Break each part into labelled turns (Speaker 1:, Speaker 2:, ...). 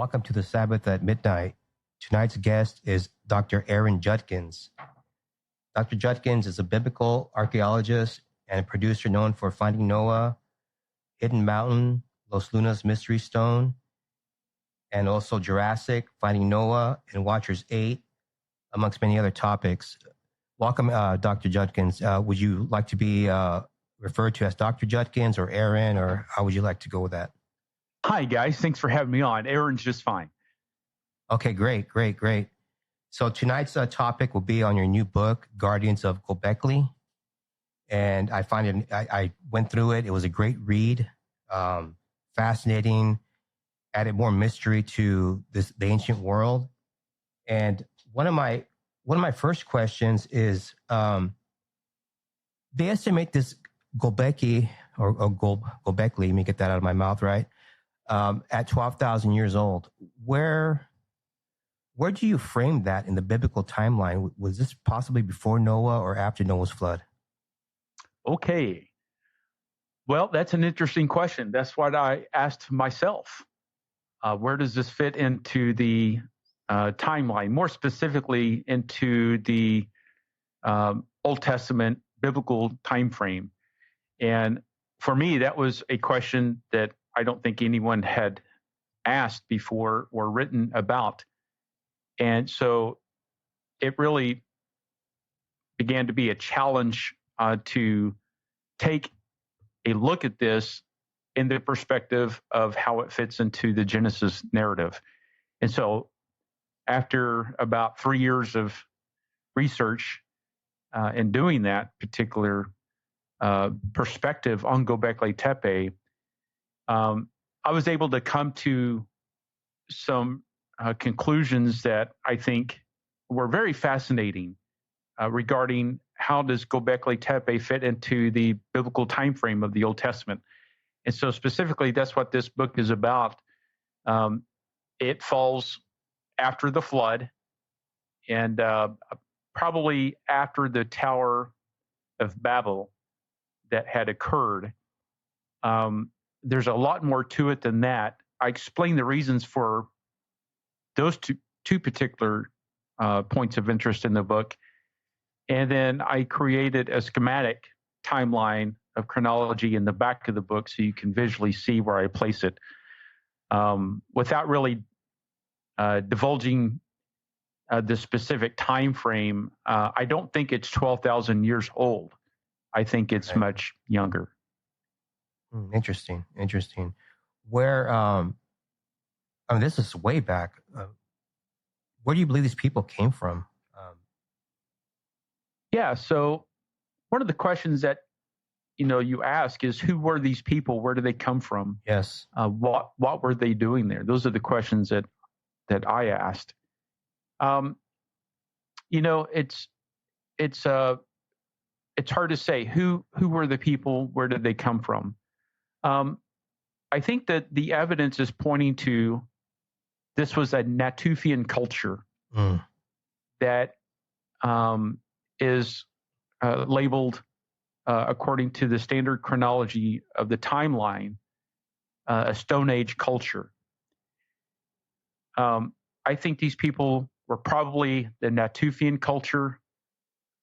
Speaker 1: welcome to the Sabbath at Midnight. Tonight's guest is Dr. Aaron Judkins. Dr. Judkins is a biblical archaeologist and a producer known for Finding Noah, Hidden Mountain, Los Lunas Mystery Stone, and also Jurassic, Finding Noah, and Watchers 8, amongst many other topics. Welcome, Dr. Judkins. Would you like to be referred to as Dr. Judkins or Aaron, or how would you like to go with that?
Speaker 2: Hi, guys. Thanks for having me on. Aaron's just fine.
Speaker 1: Okay, great. So tonight's topic will be on your new book, Guardians of Gobekli. And I went through it. It was a great read, fascinating, added more mystery to the ancient world. And one of my first questions is, they estimate this Gobekli or Gobekli, let me get that out of my mouth, right? At 12,000 years old. Where do you frame that in the biblical timeline? Was this possibly before Noah or after Noah's flood?
Speaker 2: Okay. Well, that's an interesting question. That's what I asked myself. Where does this fit into the timeline? More specifically, into the Old Testament biblical time frame. And for me, that was a question that I don't think anyone had asked before or written about. And so it really began to be a challenge to take a look at this in the perspective of how it fits into the Genesis narrative. And so after about 3 years of research and doing that particular perspective on Gobekli Tepe, I was able to come to some conclusions that I think were very fascinating regarding how does Gobekli Tepe fit into the biblical time frame of the Old Testament. And so specifically, that's what this book is about. It falls after the flood and probably after the Tower of Babel that had occurred. There's a lot more to it than that. I explain the reasons for those two particular points of interest in the book. And then I created a schematic timeline of chronology in the back of the book so you can visually see where I place it. Without really divulging the specific time frame, I don't think it's 12,000 years old. I think it's much younger.
Speaker 1: Interesting. Where, this is way back. Where do you believe these people came from?
Speaker 2: Yeah. So one of the questions that, you ask is, who were these people? Where did they come from?
Speaker 1: Yes.
Speaker 2: What were they doing there? Those are the questions that I asked. It's hard to say who were the people, where did they come from? I think that the evidence is pointing to this was a Natufian culture that is labeled, according to the standard chronology of the timeline, a Stone Age culture. I think these people were probably the Natufian culture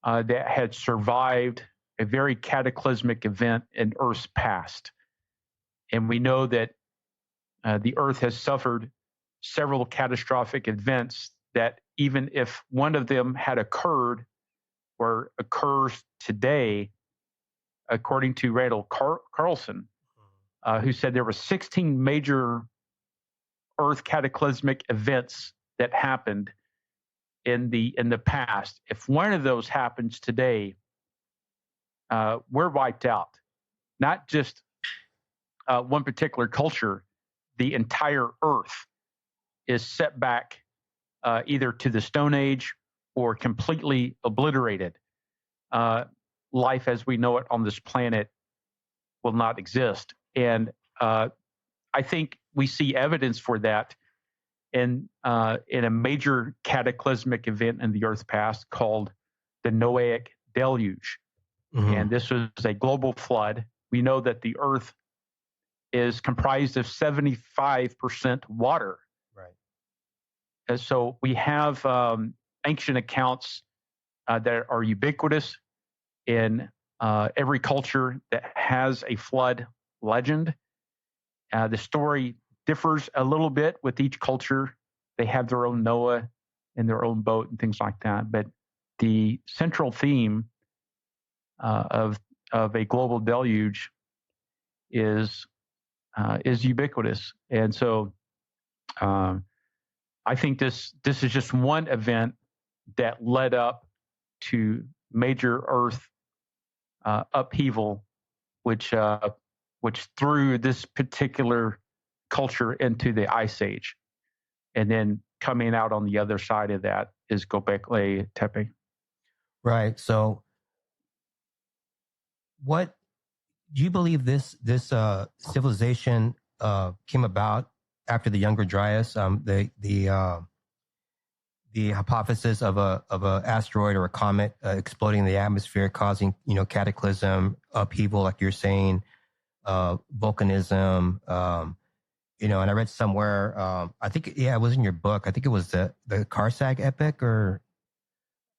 Speaker 2: that had survived a very cataclysmic event in Earth's past. And we know that the Earth has suffered several catastrophic events that even if one of them had occurred or occurs today, according to Randall Carlson, who said there were 16 major Earth cataclysmic events that happened in the past. If one of those happens today, we're wiped out. Not just one particular culture, the entire Earth is set back either to the Stone Age or completely obliterated. Life as we know it on this planet will not exist. And I think we see evidence for that in a major cataclysmic event in the Earth's past called the Noahic deluge. Mm-hmm. And this was a global flood. We know that the Earth is comprised of 75% water.
Speaker 1: Right.
Speaker 2: so we have ancient accounts that are ubiquitous in every culture that has a flood legend. The story differs a little bit with each culture. They have their own Noah and their own boat and things like that. But the central theme of a global deluge is ubiquitous. And so I think this is just one event that led up to major Earth upheaval, which threw this particular culture into the Ice Age. And then coming out on the other side of that is Gobekli Tepe.
Speaker 1: Right. So what do you believe this civilization came about after the Younger Dryas? The hypothesis of a asteroid or a comet exploding in the atmosphere, causing cataclysm, upheaval, like you're saying, volcanism. And I read somewhere, I think, it was in your book. I think it was the Karsag epic, or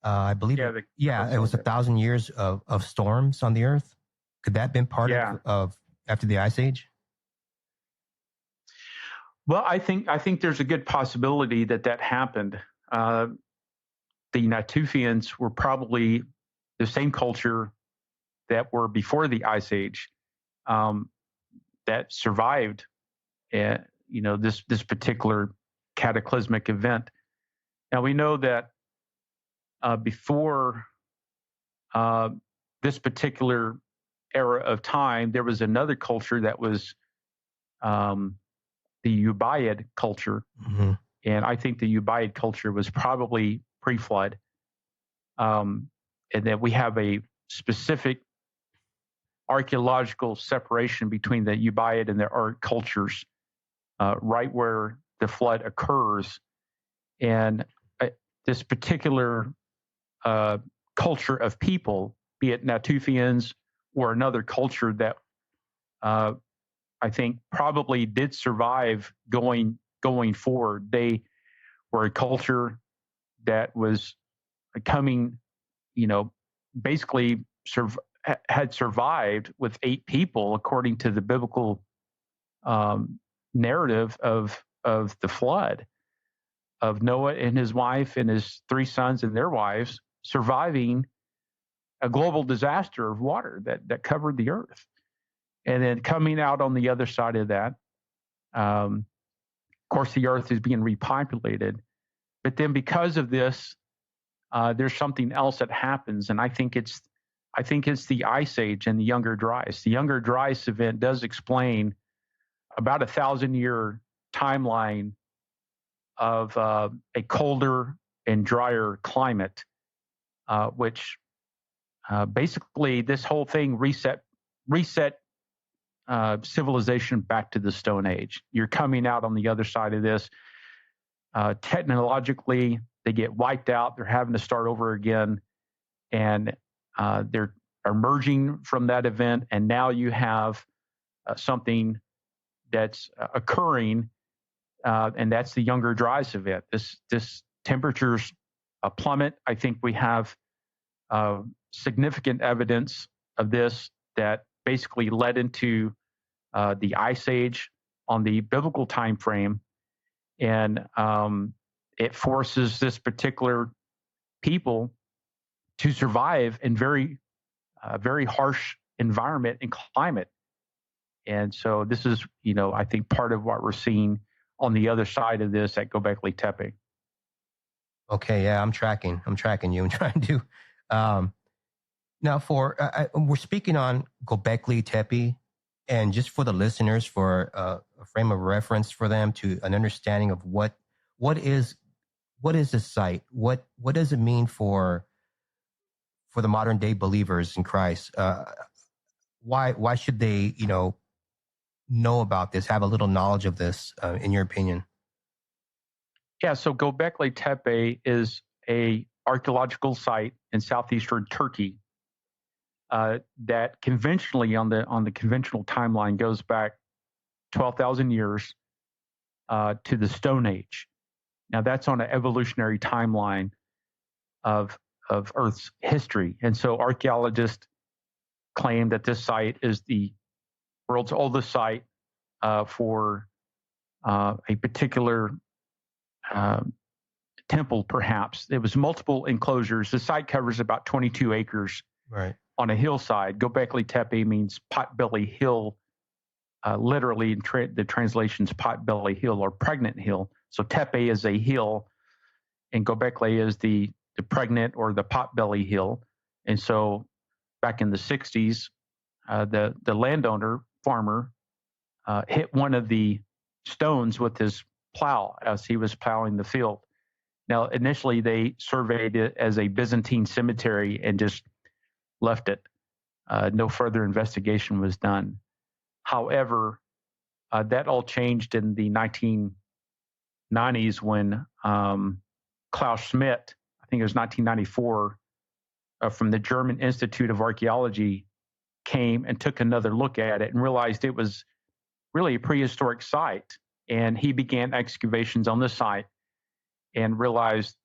Speaker 1: I believe, it was 1,000 years of storms on the Earth. Could that have been part of after the Ice Age?
Speaker 2: Well, I think there's a good possibility that happened. The Natufians were probably the same culture that were before the Ice Age, that survived this particular cataclysmic event. Now we know that before this particular era of time, there was another culture that was the Ubaid culture.
Speaker 1: Mm-hmm.
Speaker 2: And I think the Ubaid culture was probably pre-flood. And that we have a specific archaeological separation between the Ubaid and the Ur cultures, right where the flood occurs. And this particular culture of people, be it Natufians or another culture that I think probably did survive going forward. They were a culture that was coming, basically had survived with 8 people, according to the biblical narrative of the flood, of Noah and his wife and his 3 sons and their wives surviving a global disaster of water that covered the earth. And then coming out on the other side of that, of course, the earth is being repopulated. But then because of this, there's something else that happens. And I think it's the Ice Age and the Younger Dryas. The Younger Dryas event does explain about 1,000-year timeline of a colder and drier climate, which basically this whole thing reset civilization back to the Stone Age. You're coming out on the other side of this. Technologically, they get wiped out. They're having to start over again, and they're emerging from that event. And now you have something that's occurring, and that's the Younger Dryas event. This temperatures plummet. I think we have significant evidence of this that basically led into the Ice Age on the biblical time frame, and it forces this particular people to survive in very harsh environment and climate. And so this is, I think part of what we're seeing on the other side of this at Gobekli Tepe.
Speaker 1: Okay, yeah, I'm tracking you. I'm trying to. Now, we're speaking on Gobekli Tepe, and just for the listeners, for a frame of reference for them to an understanding of what is this site? What does it mean for the modern day believers in Christ? Why should they know about this, have a little knowledge of this, in your opinion?
Speaker 2: Yeah, so Gobekli Tepe is a archaeological site in southeastern Turkey that conventionally on the conventional timeline goes back 12,000 years to the Stone Age. Now that's on an evolutionary timeline of Earth's history. And so archaeologists claim that this site is the world's oldest site for a particular temple, perhaps. There was multiple enclosures. The site covers about 22 acres on a hillside. Gobekli Tepe means potbelly hill. Literally, the translation's potbelly hill or pregnant hill. So Tepe is a hill, and Gobekli is the pregnant or the potbelly hill. And so back in the 60s, the landowner, farmer, hit one of the stones with his plow as he was plowing the field. Now, initially, they surveyed it as a Byzantine cemetery and just left it. No further investigation was done. However, that all changed in the 1990s when Klaus Schmidt, I think it was 1994, from the German Institute of Archaeology, came and took another look at it and realized it was really a prehistoric site. And he began excavations on the site and realized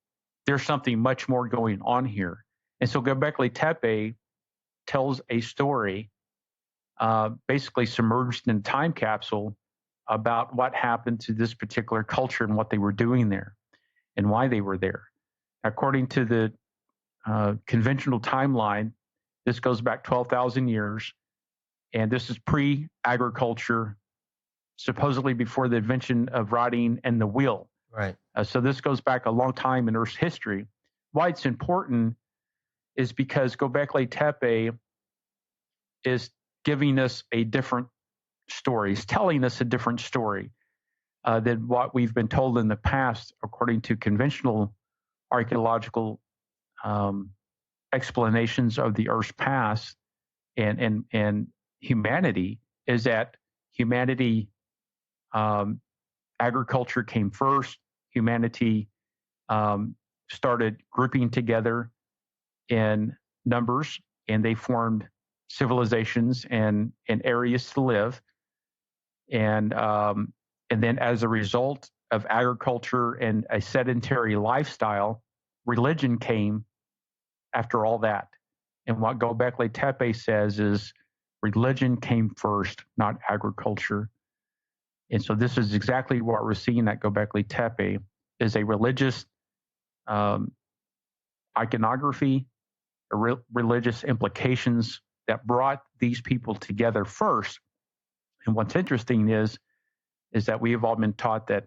Speaker 2: there's something much more going on here. And so Gobekli Tepe tells a story, basically submerged in a time capsule, about what happened to this particular culture and what they were doing there and why they were there. According to the conventional timeline, this goes back 12,000 years, and this is pre-agriculture, supposedly before the invention of writing and the wheel.
Speaker 1: Right.
Speaker 2: So this goes back a long time in Earth's history. Why it's important is because Gobekli Tepe is giving us a different story. It's telling us a different story than what we've been told in the past, according to conventional archaeological explanations of the Earth's past and humanity. Is that humanity, agriculture came first. Humanity started grouping together in numbers, and they formed civilizations and areas to live. And then as a result of agriculture and a sedentary lifestyle, religion came after all that. And what Gobekli Tepe says is religion came first, not agriculture. And so this is exactly what we're seeing at Gobekli Tepe, is a religious iconography, religious implications that brought these people together first. And what's interesting is that we have all been taught that,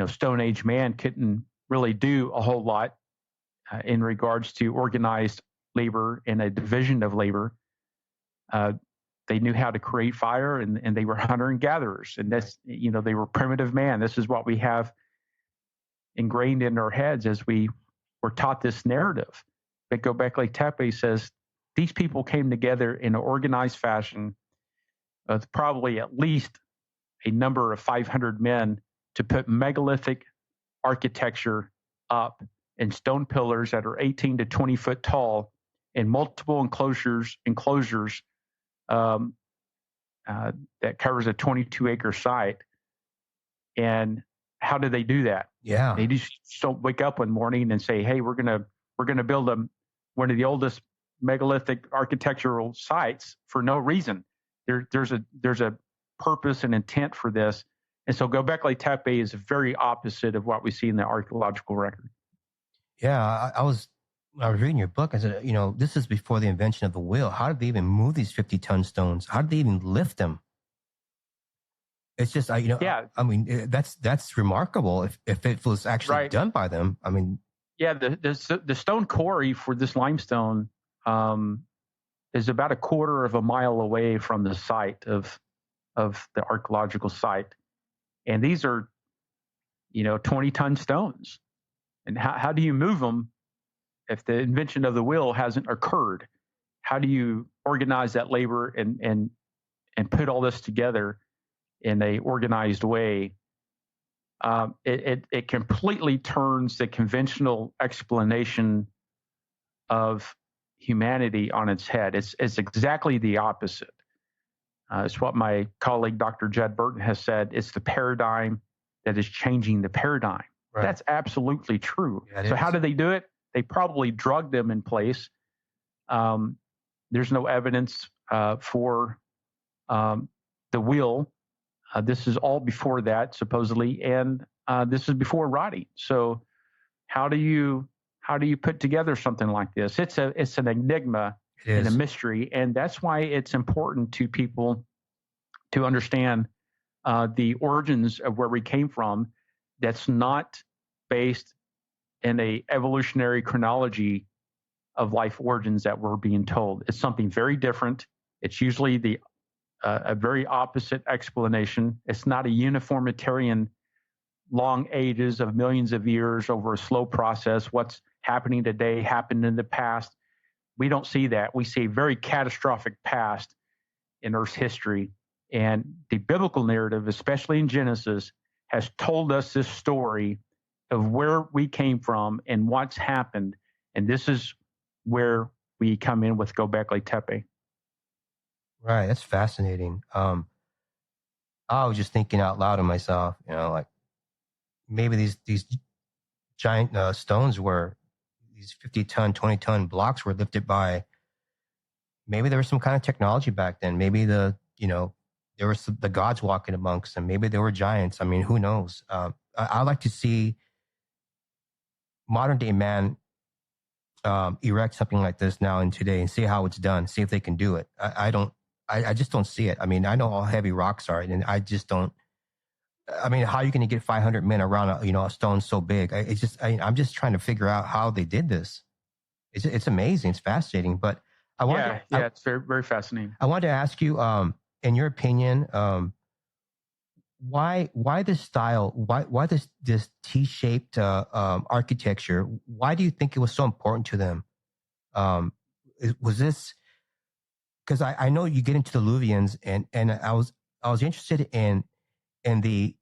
Speaker 2: Stone Age man couldn't really do a whole lot in regards to organized labor and a division of labor. They knew how to create fire, and they were hunter and gatherers, and that's, they were primitive man. This is what we have ingrained in our heads as we were taught this narrative. But Gobekli Tepe says these people came together in an organized fashion, with probably at least a number of 500 men, to put megalithic architecture up in stone pillars that are 18 to 20 foot tall in multiple enclosures that covers a 22-acre site. And how do they do that?
Speaker 1: Yeah,
Speaker 2: they just don't wake up one morning and say, "Hey, we're gonna build one of the oldest megalithic architectural sites" for no reason. There's a purpose and intent for this. And so Gobekli Tepe is very opposite of what we see in the archaeological record.
Speaker 1: Yeah, when I was reading your book, I said, this is before the invention of the wheel. How did they even move these 50-ton stones? How did they even lift them? It's just,
Speaker 2: yeah.
Speaker 1: I mean, that's remarkable if it was actually done by them. I mean,
Speaker 2: yeah, the stone quarry for this limestone is about a quarter of a mile away from the site of the archaeological site, and these are 20-ton stones. And how do you move them if the invention of the wheel hasn't occurred? How do you organize that labor and put all this together in a organized way? It completely turns the conventional explanation of humanity on its head. It's exactly the opposite. It's what my colleague, Dr. Judd Burton, has said. It's the paradigm that is changing the paradigm.
Speaker 1: Right.
Speaker 2: That's absolutely true.
Speaker 1: Yeah, it
Speaker 2: so
Speaker 1: is.
Speaker 2: how did they do it? They probably drugged them in place. There's no evidence for the wheel. This is all before that, supposedly, and this is before rotting. So how do you put together something like this? It's an enigma and a mystery, and that's why it's important to people to understand the origins of where we came from. That's not based in a evolutionary chronology of life origins that we're being told. It's something very different. It's usually a very opposite explanation. It's not a uniformitarian long ages of millions of years over a slow process. What's happening today happened in the past. We don't see that. We see a very catastrophic past in Earth's history. And the biblical narrative, especially in Genesis, has told us this story of where we came from and what's happened. And this is where we come in with Gobekli Tepe.
Speaker 1: Right. That's fascinating. I was just thinking out loud to myself, like maybe these giant stones were these 50-ton, 20-ton blocks were lifted by, maybe there was some kind of technology back then. Maybe there was the gods walking amongst them. Maybe there were giants. I mean, who knows? I like to see modern day man erect something like this now and today and see how it's done, see if they can do it. I just don't see it. I mean, I know how heavy rocks are, and I just don't. I mean, how are you going to get 500 men around a stone so big? I'm just trying to figure out how they did this. It's amazing. It's fascinating. But
Speaker 2: it's very, very fascinating.
Speaker 1: I wanted to ask you, in your opinion, why this style? Why this T-shaped architecture? Why do you think it was so important to them? Was this because I know you get into the Luvians, and I was interested in the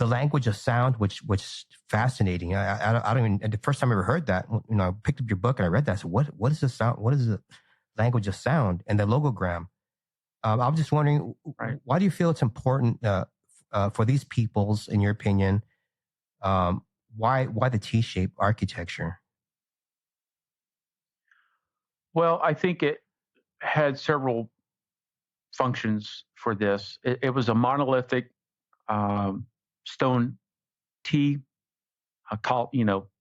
Speaker 1: language of sound, which is fascinating. I don't even. The first time I ever heard that, I picked up your book and I read that. So what is the sound? What is the language of sound and the logogram? I was just wondering, why do you feel it's important for these peoples, in your opinion? Why the T-shaped architecture?
Speaker 2: Well, I think it had several functions for this. It was a monolithic stone T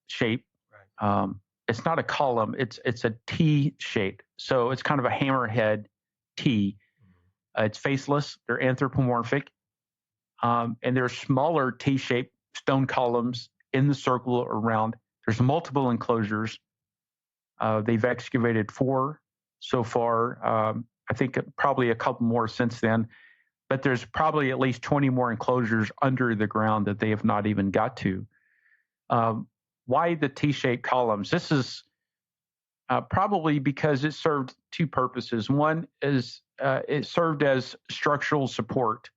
Speaker 2: shape. Right. It's not a column. It's a T shape. So it's kind of a hammerhead T. It's faceless. They're anthropomorphic. And there's smaller T-shaped stone columns in the circle around. There's multiple enclosures. They've excavated 4 so far. I think probably a couple more since then. But there's probably at least 20 more enclosures under the ground that they have not even got to. Why the T-shaped columns? This is probably because it served 2 purposes. One is it served as structural support.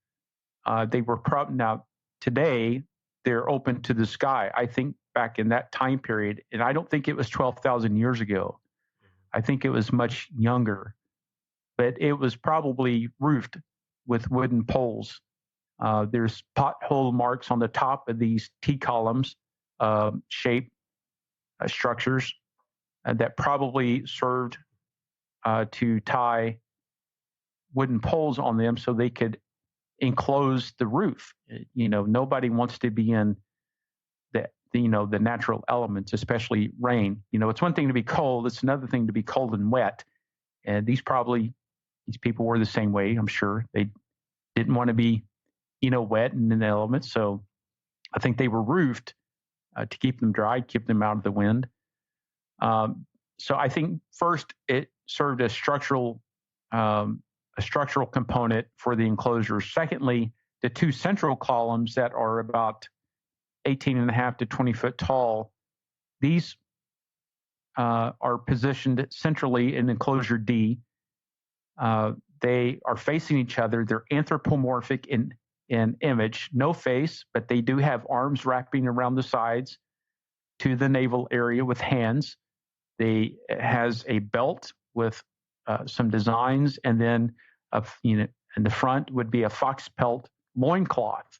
Speaker 2: They were now today they're open to the sky. I think back in that time period, and I don't think it was 12,000 years ago. I think it was much younger, but it was probably roofed with wooden poles. There's pothole marks on the top of these T columns shape structures that probably served to tie wooden poles on them so they could enclose the roof. Nobody wants to be in the natural elements, especially rain. It's one thing to be cold. It's another thing to be cold and wet. And these people were the same way. I'm sure they didn't want to be, wet and in the elements. So I think they were roofed to keep them dry, keep them out of the wind. So I think first it served as a structural component for the enclosure. Secondly, the 2 central columns that are about 18.5 to 20 foot tall, these are positioned centrally in enclosure D. They are facing each other. They're anthropomorphic in image, no face, but they do have arms wrapping around the sides to the navel area with hands. It has a belt with some designs, and then in the front would be a fox pelt loincloth.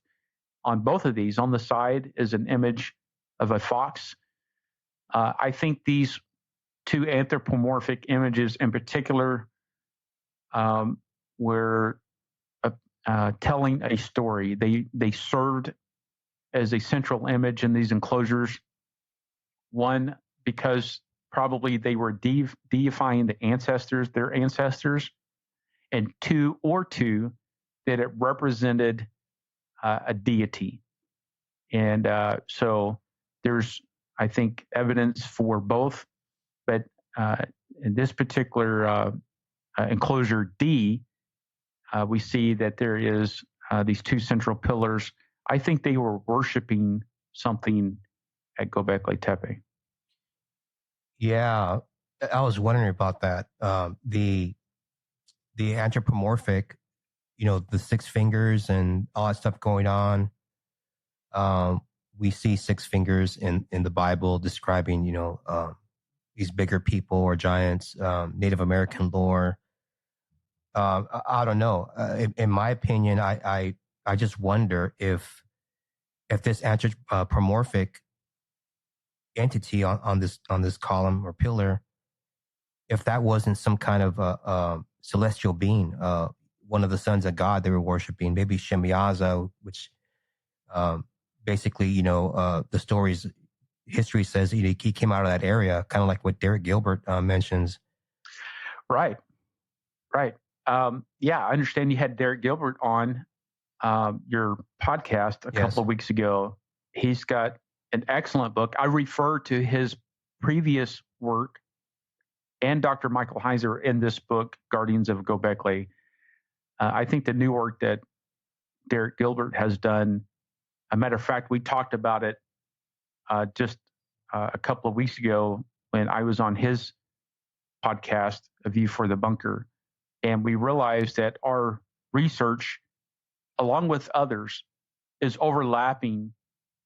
Speaker 2: on both of these. On the side is an image of a fox. I think these two anthropomorphic images in particular were telling a story. They served as a central image in these enclosures. One, because probably they were deifying the ancestors, their ancestors, and two, that it represented a deity. And so there's, I think, evidence for both. But in this particular enclosure D, we see that there is these two central pillars. I think they were worshiping something at Gobekli Tepe.
Speaker 1: Yeah, I was wondering about that. The anthropomorphic, the six fingers and all that stuff going on. We see six fingers in the Bible describing, these bigger people or giants, Native American lore. I don't know. In my opinion, I just wonder if this anthropomorphic entity on this column or pillar, if that wasn't some kind of celestial being, one of the sons of God they were worshiping, maybe Shemyaza, which basically, the history says he came out of that area, kind of like what Derek Gilbert mentions.
Speaker 2: Right. Yeah, I understand you had Derek Gilbert on your podcast a couple of weeks ago. He's got an excellent book. I refer to his previous work and Dr. Michael Heiser in this book, Guardians of Gobekli. I think the new work that Derek Gilbert has done, a matter of fact, we talked about it just a couple of weeks ago when I was on his podcast, A View for the Bunker. And we realized that our research, along with others, is overlapping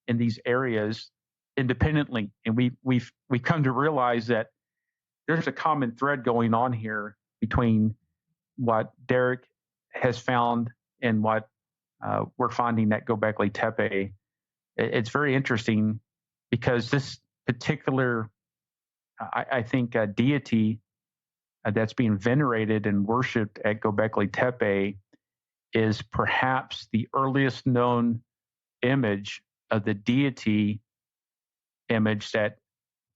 Speaker 2: in these areas independently. And we've come to realize that there's a common thread going on here between what Derek has found and what we're finding at Gobekli Tepe. It's very interesting because this particular, I think, deity that's being venerated and worshipped at Gobekli Tepe is perhaps the earliest known image of the deity image that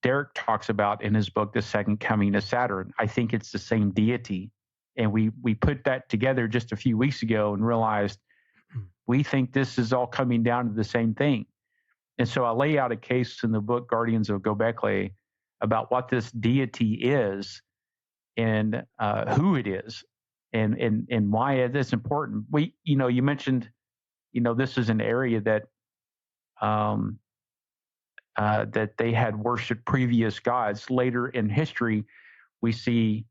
Speaker 2: Derek talks about in his book, The Second Coming of Saturn. I think it's the same deity. And we put that together just a few weeks ago and realized we think this is all coming down to the same thing. And so I lay out a case in the book, Guardians of Gobekli, about what this deity is and who it is and why it's important. You mentioned, this is an area that that they had worshipped previous gods. Later in history, we see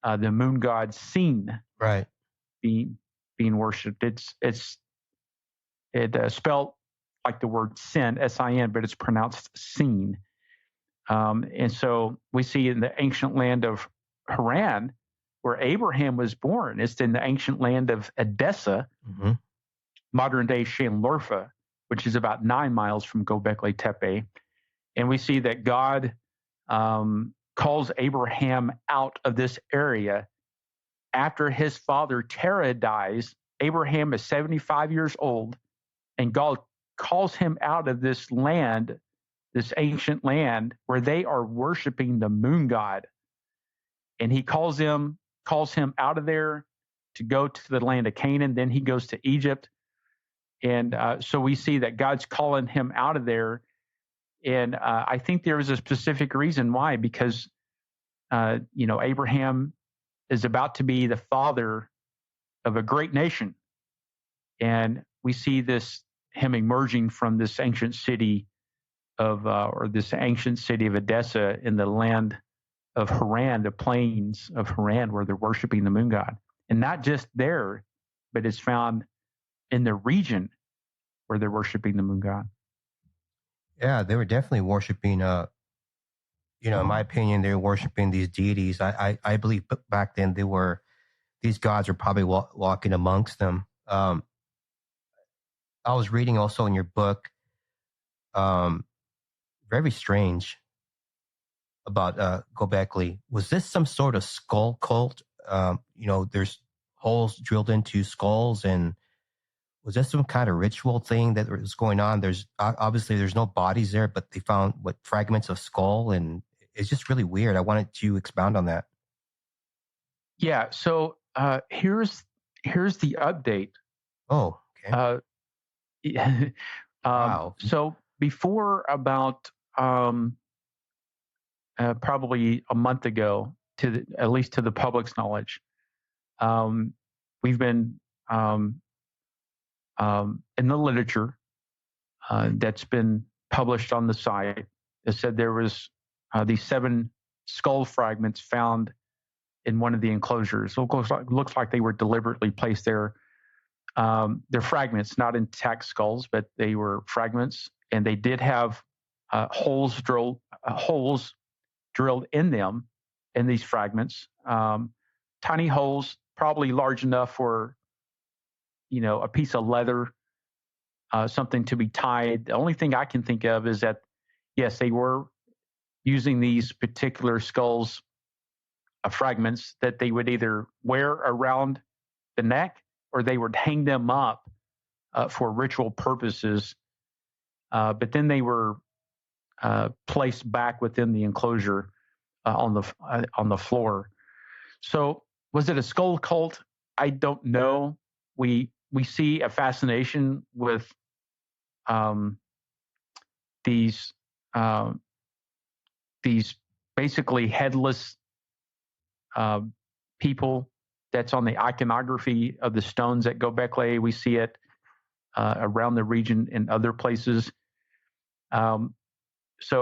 Speaker 2: the moon god Sin,
Speaker 1: right,
Speaker 2: being worshipped. It's spelled like the word sin, S-I-N, but it's pronounced Sin. And so we see in the ancient land of Haran, where Abraham was born, it's in the ancient land of Edessa, modern day Shanlurfa, which is about 9 miles from Gobekli Tepe. And we see that God calls Abraham out of this area after his father Terah dies. Abraham is 75 years old, and God calls him out of this land, this ancient land where they are worshiping the moon god. And he calls him out of there to go to the land of Canaan. Then he goes to Egypt. And so we see that God's calling him out of there. And I think there is a specific reason why, because, Abraham is about to be the father of a great nation. And we see him emerging from this ancient city of Edessa in the land of Haran, the plains of Haran, where they're worshiping the moon god. And not just there, but it's found in the region where they're worshiping the moon god.
Speaker 1: Yeah, they were definitely worshiping, in my opinion, they were worshiping these deities. I believe back then these gods were probably walking amongst them. I was reading also in your book, very strange about Gobekli. Was this some sort of skull cult? There's holes drilled into skulls, and was this some kind of ritual thing that was going on? There's obviously there's no bodies there, but they found fragments of skull, and it's just really weird. I wanted to expound on that.
Speaker 2: Yeah. So here's the update.
Speaker 1: Oh, okay. Wow.
Speaker 2: So before about probably a month ago, at least to the public's knowledge, we've been in the literature that's been published on the site. It said there was these 7 skull fragments found in one of the enclosures. So it looks like they were deliberately placed there. They're fragments, not intact skulls, but they were fragments, and they did have holes drilled in them, in these fragments. Tiny holes, probably large enough for, a piece of leather, something to be tied. The only thing I can think of is that, yes, they were using these particular skulls, fragments that they would either wear around the neck or they would hang them up for ritual purposes. But then they were placed back within the enclosure on the floor. So was it a skull cult? I don't know. We see a fascination with these basically headless people. That's on the iconography of the stones at Gobekli. We see it around the region in other places. So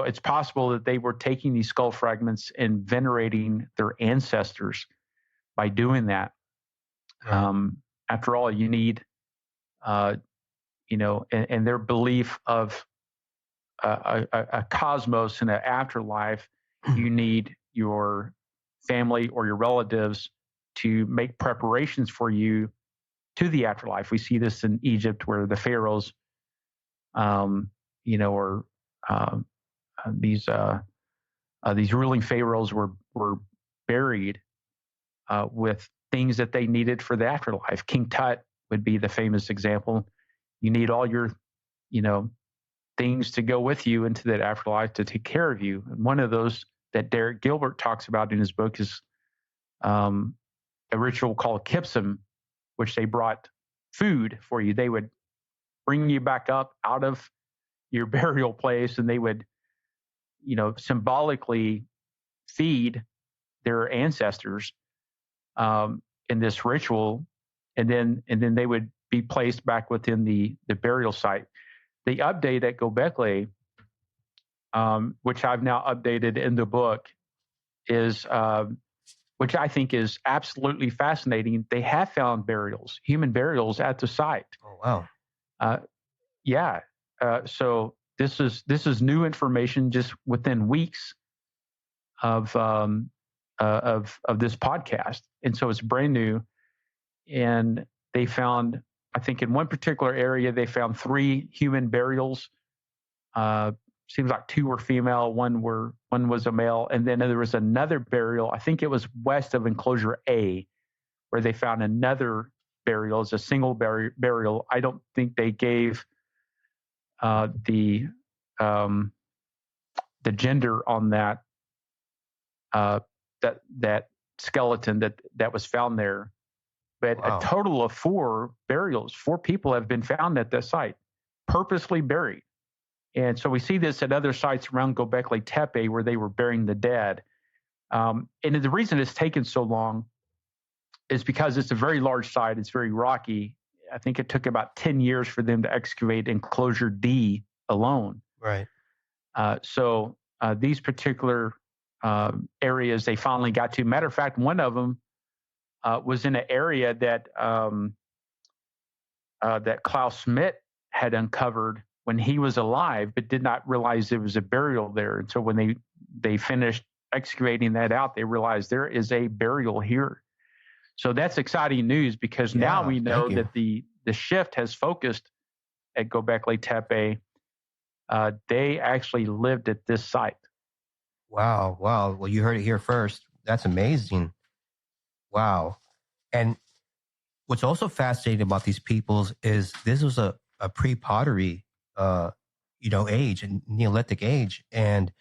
Speaker 2: it's possible that they were taking these skull fragments and venerating their ancestors by doing that. Right. After all, you need, and their belief of a cosmos and an afterlife, you need your family or your relatives to make preparations for you to the afterlife. We see this in Egypt, where the pharaohs, these ruling pharaohs were buried with things that they needed for the afterlife. King Tut would be the famous example. You need all your, things to go with you into that afterlife to take care of you. And one of those that Derek Gilbert talks about in his book is a ritual called Kipsum, which they brought food for you. They would bring you back up out of your burial place, and they would, symbolically feed their ancestors in this ritual, and then they would be placed back within the burial site. The update at Gobekli, which I've now updated in the book, is which I think is absolutely fascinating. They have found burials, human burials, at the site.
Speaker 1: Oh wow!
Speaker 2: Yeah. So this is new information just within weeks of this podcast, and so it's brand new. And they found, I think, in one particular area, they found 3 human burials. Seems like 2 were female, one was a male, and then there was another burial. I think it was west of enclosure A, where they found another burial. It's a single burial. I don't think they gave the gender on that skeleton that was found there. But wow. A total of 4 burials, 4 people have been found at that site, purposely buried. And so we see this at other sites around Gobekli Tepe where they were burying the dead. And the reason it's taken so long is because it's a very large site. It's very rocky. I think it took about 10 years for them to excavate enclosure D alone.
Speaker 1: Right.
Speaker 2: So these particular areas they finally got to. Matter of fact, one of them was in an area that Klaus Schmidt had uncovered when he was alive, but did not realize there was a burial there. And so when they finished excavating that out, they realized there is a burial here. So that's exciting news, because now we know that the shift has focused at Gobekli Tepe, they actually lived at this site.
Speaker 1: Wow. Well, you heard it here first. That's amazing. Wow. And what's also fascinating about these peoples is this was a pre-pottery, age, a Neolithic age. And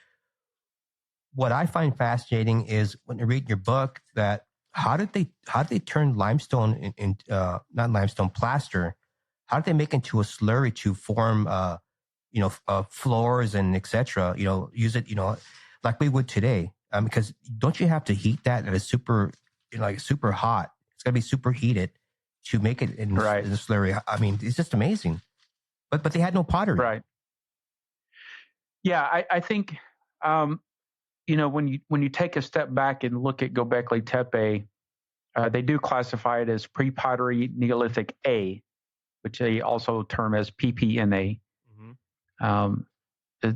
Speaker 1: what I find fascinating is when you read your book that how did they turn limestone in not limestone, plaster? How did they make into a slurry to form floors and etc. Use it like we would today. Because don't you have to heat that at a super super hot? It's got to be super heated to make it in the slurry. I mean, it's just amazing. But they had no pottery.
Speaker 2: Right. Yeah, I think when you take a step back and look at Gobekli Tepe, they do classify it as pre-pottery Neolithic A, which they also term as PPNA,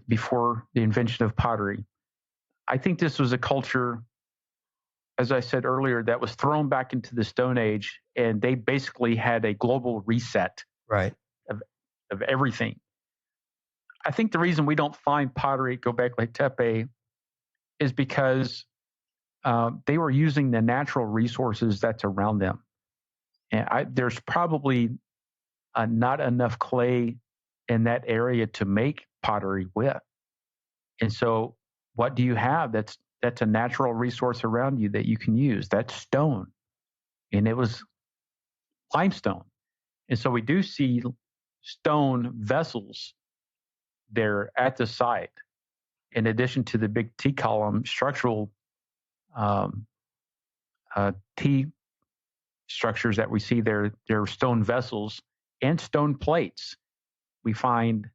Speaker 2: before the invention of pottery. I think this was a culture, as I said earlier, that was thrown back into the Stone Age, and they basically had a global reset of everything. I think the reason we don't find pottery at Gobekli Tepe is because they were using the natural resources that's around them. And there's probably not enough clay in that area to make pottery with. And so what do you have that's a natural resource around you that you can use? That's stone. And it was limestone. And so we do see stone vessels there at the site, in addition to the big T-column structural T structures that we see there. There are stone vessels and stone plates. We find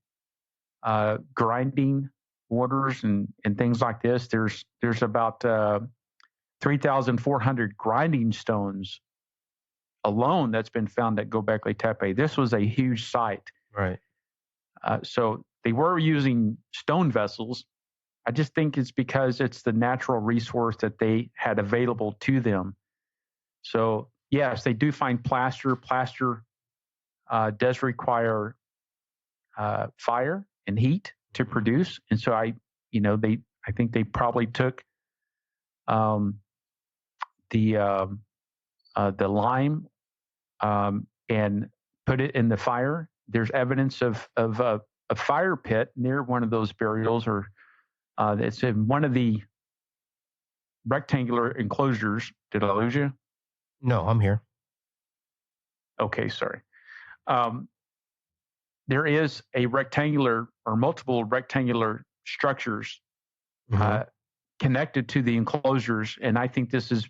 Speaker 2: grinding waters and things like this. There's about 3,400 grinding stones alone that's been found at Gobekli Tepe. This was a huge site.
Speaker 1: Right.
Speaker 2: So they were using stone vessels. I just think it's because it's the natural resource that they had available to them. So yes, they do find plaster. Plaster does require fire and heat to produce, and so I think they probably took the lime and put it in the fire. There's evidence of a fire pit near one of those burials, or it's in one of the rectangular enclosures. Did I lose you?
Speaker 1: No, I'm here.
Speaker 2: Okay, sorry. There is a rectangular or multiple rectangular structures connected to the enclosures, and I think this is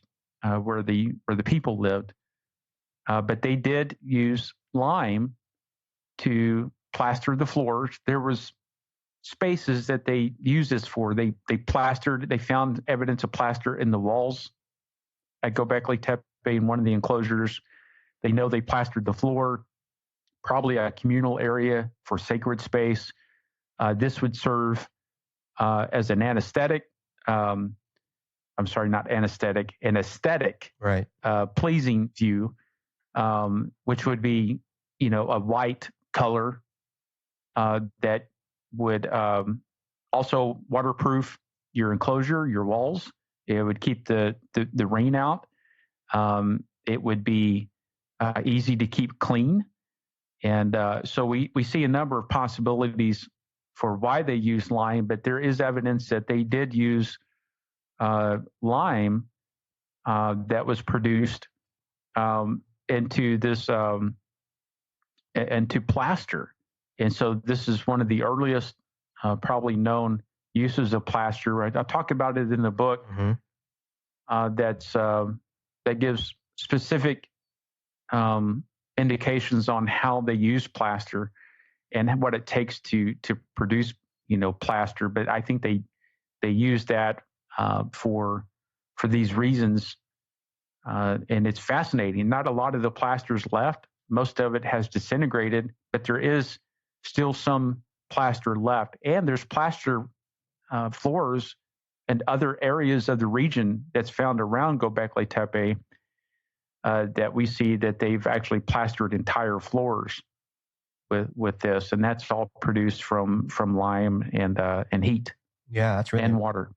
Speaker 2: where the people lived. But they did use lime to plaster the floors. There was spaces that they used this for. They plastered. They found evidence of plaster in the walls at Gobekli Tepe in one of the enclosures. They know they plastered the floor, probably a communal area for sacred space. This would serve as an anesthetic. I'm sorry, not anesthetic, an aesthetic,
Speaker 1: right?
Speaker 2: Pleasing view, which would be, a white color that would also waterproof your enclosure, your walls. It would keep the rain out. It would be easy to keep clean. And so we see a number of possibilities for why they use lime, but there is evidence that they did use lime that was produced into this into plaster. And so this is one of the earliest probably known uses of plaster. Right? I'll talk about it in the book. That gives specific indications on how they use plaster and what it takes to produce plaster. But I think they use that for these reasons, and it's fascinating. Not a lot of the plaster's left. Most of it has disintegrated, but there is still some plaster left, and there's plaster floors and other areas of the region that's found around Gobekli Tepe that we see that they've actually plastered entire floors. with this, and that's all produced from lime and heat.
Speaker 1: Yeah, that's really
Speaker 2: and water.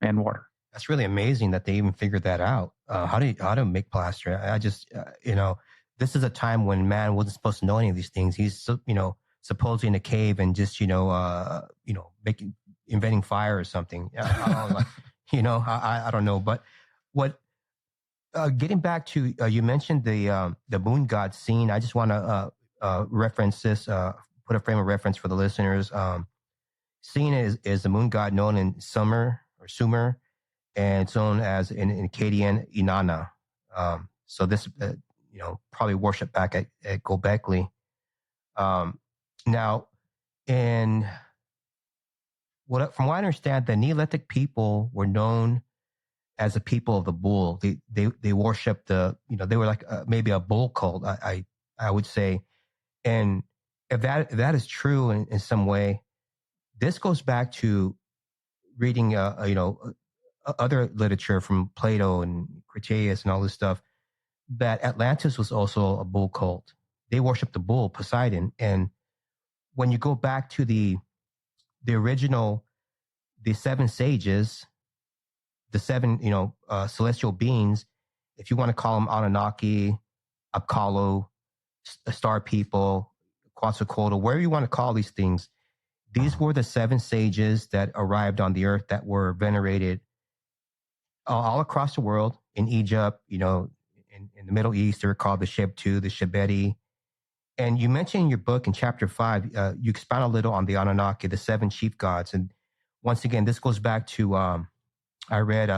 Speaker 1: That's really amazing that they even figured that out. How to make plaster? I just this is a time when man wasn't supposed to know any of these things. He's supposedly in a cave and just inventing fire or something. I don't know. But what getting back to you mentioned the moon god scene. I just want to reference this. Put a frame of reference for the listeners. Scene is the moon god known in Sumer, and it's known as in Akkadian Inanna. So this, probably worshipped back at Gobekli. Now, from what I understand, the Neolithic people were known as a people of the bull. They worshipped they were like maybe a bull cult. I would say, and if that is true in some way, this goes back to reading other literature from Plato and Critias and all this stuff, that Atlantis was also a bull cult. They worshiped the bull, Poseidon. And when you go back to the original, the seven sages, the seven, celestial beings, if you want to call them Anunnaki, Apkallu, star people, Quetzalcoatl, wherever you want to call these things, these were the seven sages that arrived on the earth that were venerated all across the world. In Egypt, in the Middle East, they were called the Shebtu, the Shebeti. And you mentioned in your book in chapter 5, you expound a little on the Anunnaki, the seven chief gods. And once again, this goes back to, I read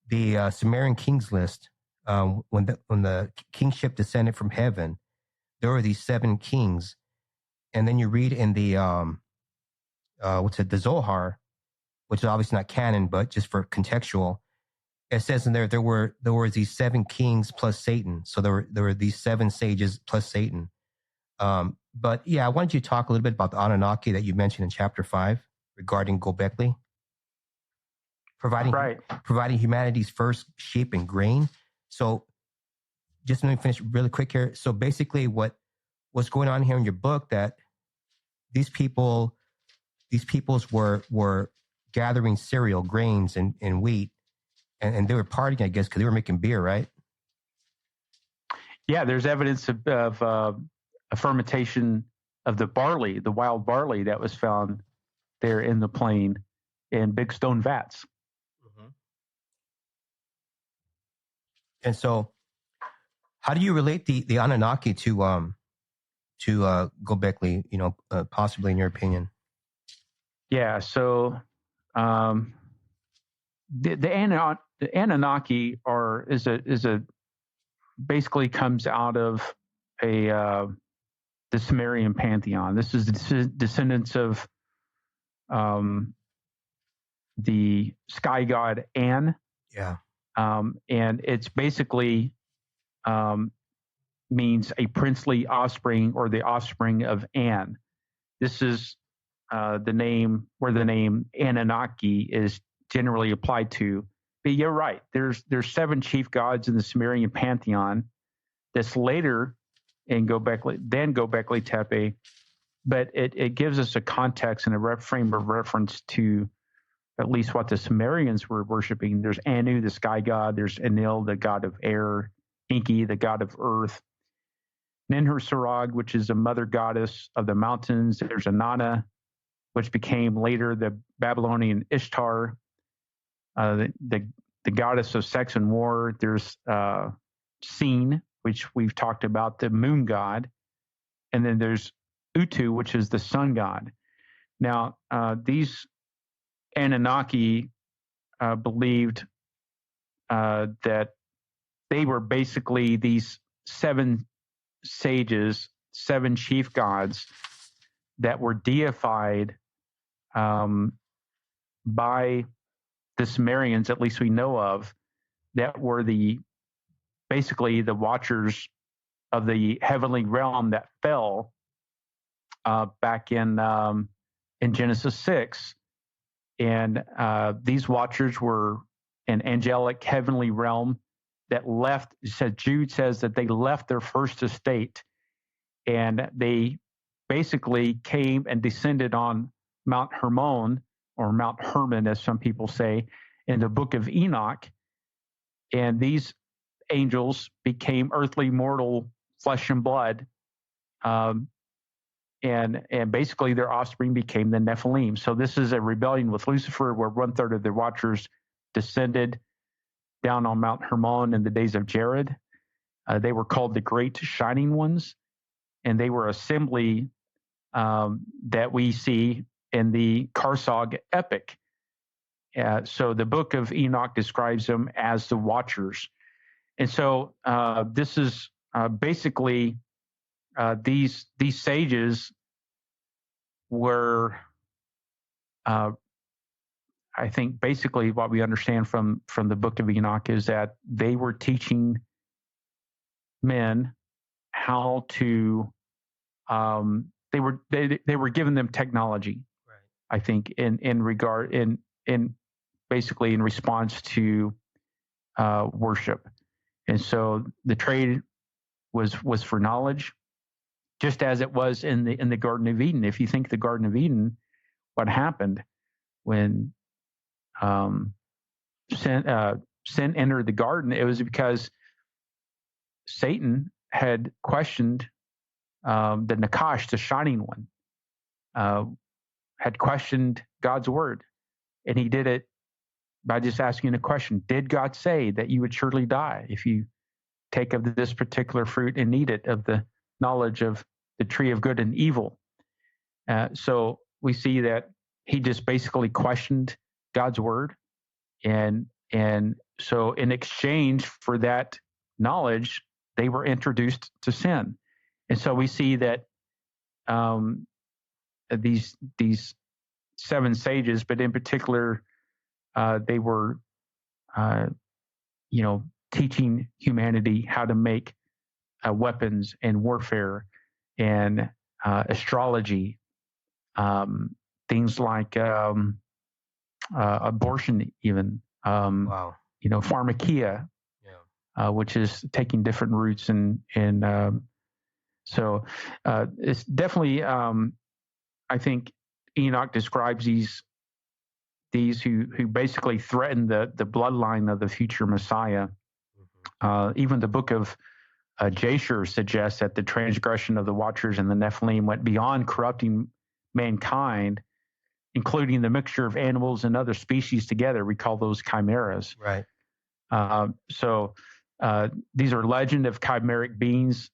Speaker 1: the Sumerian kings list. When the kingship descended from heaven, there were these seven kings. And then you read in the, the Zohar, which is obviously not canon, but just for contextual, it says in there were these seven kings plus Satan. So there were these seven sages plus Satan. But yeah, I wanted you to talk a little bit about the Anunnaki that you mentioned in chapter 5 regarding Gobekli, providing humanity's first sheep and grain. So just let me finish really quick here. So basically what's going on here in your book, that these peoples were gathering cereal, grains, and wheat, and they were partying, I guess, because they were making beer, right?
Speaker 2: Yeah, there's evidence of a fermentation of the barley, the wild barley that was found there in the plain in big stone vats. Mm-hmm.
Speaker 1: And so, how do you relate the Anunnaki to Gobekli? Possibly in your opinion.
Speaker 2: Yeah. So, the Anunnaki is a basically comes out of the Sumerian pantheon. This is the descendants of the sky god An.
Speaker 1: Yeah.
Speaker 2: And it's basically means a princely offspring, or the offspring of An. This is the name where the name Anunnaki is generally applied to. But you're right. There's seven chief gods in the Sumerian pantheon. That's later in Gobekli Tepe, but it gives us a context and a frame of reference to at least what the Sumerians were worshiping. There's Anu, the sky god. There's Enlil, the god of air. Enki, the god of earth. Ninhursag, which is the mother goddess of the mountains. There's Inanna, which became later the Babylonian Ishtar, the goddess of sex and war. There's Sin, which we've talked about, the moon god. And then there's Utu, which is the sun god. Now, these Anunnaki believed that they were basically these seven sages, seven chief gods that were deified by the Sumerians, at least we know of, that were basically the watchers of the heavenly realm that fell back in Genesis 6. And these watchers were an angelic heavenly realm that left. Jude says that they left their first estate, and they basically came and descended on Mount Hermon, or Mount Hermon, as some people say, in the book of Enoch. And these angels became earthly, mortal, flesh and blood. And basically their offspring became the Nephilim. So this is a rebellion with Lucifer, where 1/3 of the watchers descended down on Mount Hermon in the days of Jared. They were called the Great Shining Ones, and they were assembly that we see in the Karsog epic. So the book of Enoch describes them as the Watchers. And so this is basically these sages were, I think, basically what we understand from the book of Enoch is that they were teaching men how to. They were giving them technology, right. I think, in regard in basically in response to worship. And so the trade was for knowledge, just as it was in the Garden of Eden. If you think the Garden of Eden, what happened when sin entered the garden? It was because Satan had questioned the Nakash, the Shining One, had questioned God's word, and he did it by just asking a question: did God say that you would surely die if you take of this particular fruit and eat it, of the knowledge of the tree of good and evil? So we see that he just basically questioned God's word, and so in exchange for that knowledge, they were introduced to sin. And so we see that these 7 sages, but in particular, they were, teaching humanity how to make weapons and warfare and astrology, things like abortion, even,
Speaker 1: Wow.
Speaker 2: pharmakia, which is taking different routes so it's definitely, I think Enoch describes these who basically threaten the bloodline of the future Messiah. Even the book of Jasher suggests that the transgression of the Watchers and the Nephilim went beyond corrupting mankind, including the mixture of animals and other species together. We call those chimeras.
Speaker 1: Right.
Speaker 2: So these are legend of chimeric beings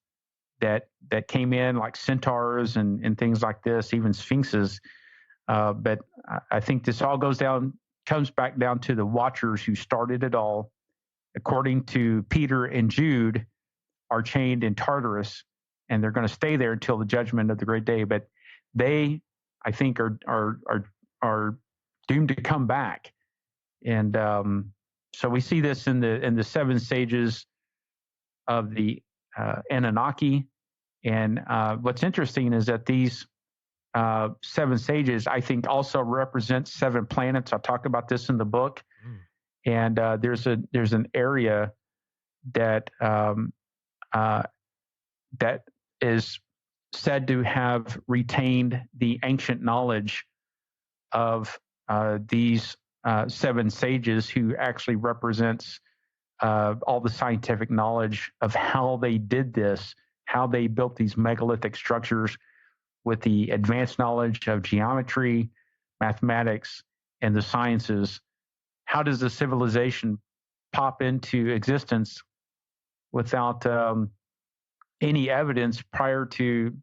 Speaker 2: that came in, like centaurs and things like this, even sphinxes. But I think this all comes back down to the Watchers who started it all. According to Peter and Jude, are chained in Tartarus, and they're going to stay there until the judgment of the great day. But they, I think, are doomed to come back. And so we see this in the 7 sages of the Anunnaki. And what's interesting is that these 7 sages, I think, also represent 7 planets. I talk about this in the book. And there's an area that that is said to have retained the ancient knowledge of these 7 sages, who actually represents all the scientific knowledge of how they did this, how they built these megalithic structures with the advanced knowledge of geometry, mathematics, and the sciences. How does the civilization pop into existence without any evidence prior to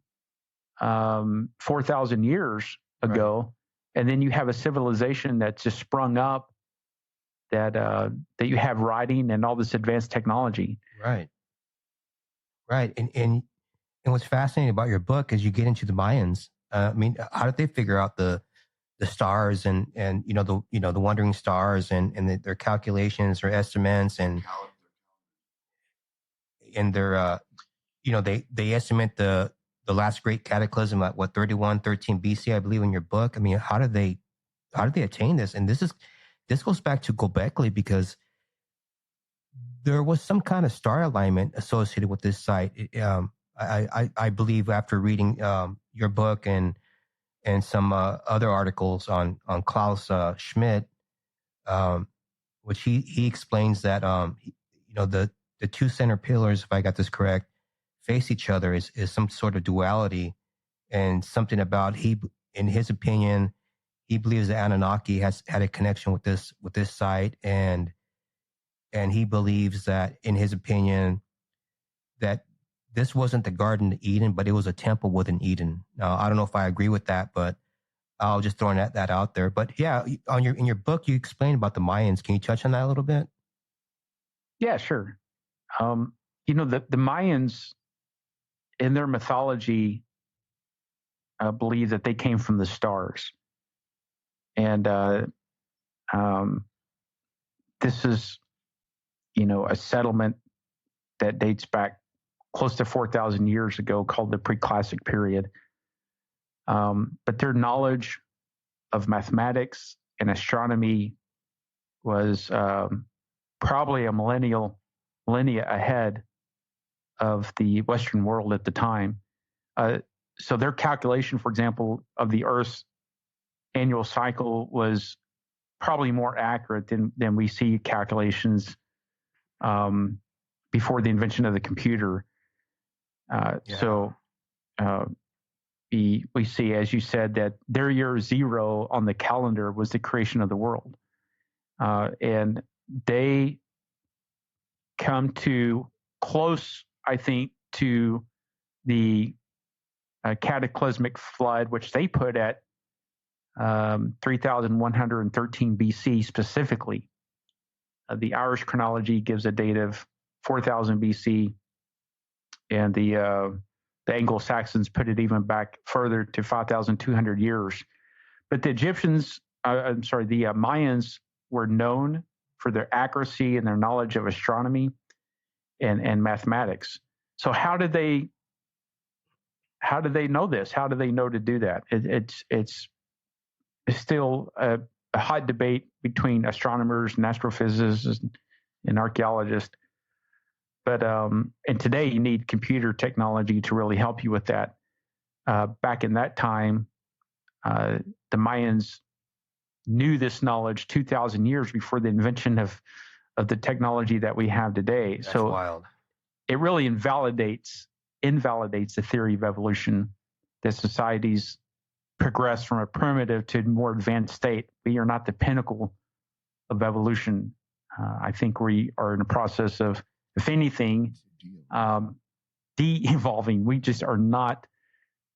Speaker 2: 4,000 years ago? Right. And then you have a civilization that's just sprung up, that you have writing and all this advanced technology.
Speaker 1: Right. And what's fascinating about your book is you get into the Mayans. How did they figure out the stars and the wandering stars and their calculations or estimates and their they estimate the last great cataclysm at 3113 BC, I believe, in your book. How did they attain this? And this goes back to Gobekli, because there was some kind of star alignment associated with this site. I believe, after reading your book and some other articles on Klaus Schmidt, which he explains that the two center pillars, if I got this correct, face each other is some sort of duality, and something about in his opinion, he believes that Anunnaki has had a connection with this site, and he believes that, in his opinion, that this wasn't the Garden of Eden, but it was a temple within Eden. Now, I don't know if I agree with that, but I'll just throw that out there. But yeah, in your book, you explain about the Mayans. Can you touch on that a little bit?
Speaker 2: Yeah, sure. The Mayans, in their mythology, believe that they came from the stars. And this is, a settlement that dates back close to 4,000 years ago, called the Preclassic period. But their knowledge of mathematics and astronomy was probably a millennia ahead of the Western world at the time. So their calculation, for example, of the Earth's annual cycle was probably more accurate than we see calculations before the invention of the computer. So we see, as you said, that their year zero on the calendar was the creation of the world. And they come to close, I think, to the cataclysmic flood, which they put at 3,113 BC specifically. The Irish chronology gives a date of 4,000 BC, and the Anglo-Saxons put it even back further to 5,200 years. But the Mayans were known for their accuracy and their knowledge of astronomy and mathematics. So how did they know this? How do they know to do that? It's still a hot debate between astronomers and astrophysicists and archaeologists. But and today you need computer technology to really help you with that. Back in that time, the Mayans knew this knowledge 2,000 years before the invention of the technology that we have today.
Speaker 1: That's wild.
Speaker 2: It really invalidates the theory of evolution, that societies progress from a primitive to a more advanced state. We are not the pinnacle of evolution. I think we are in a process of, if anything, de-evolving. We just are not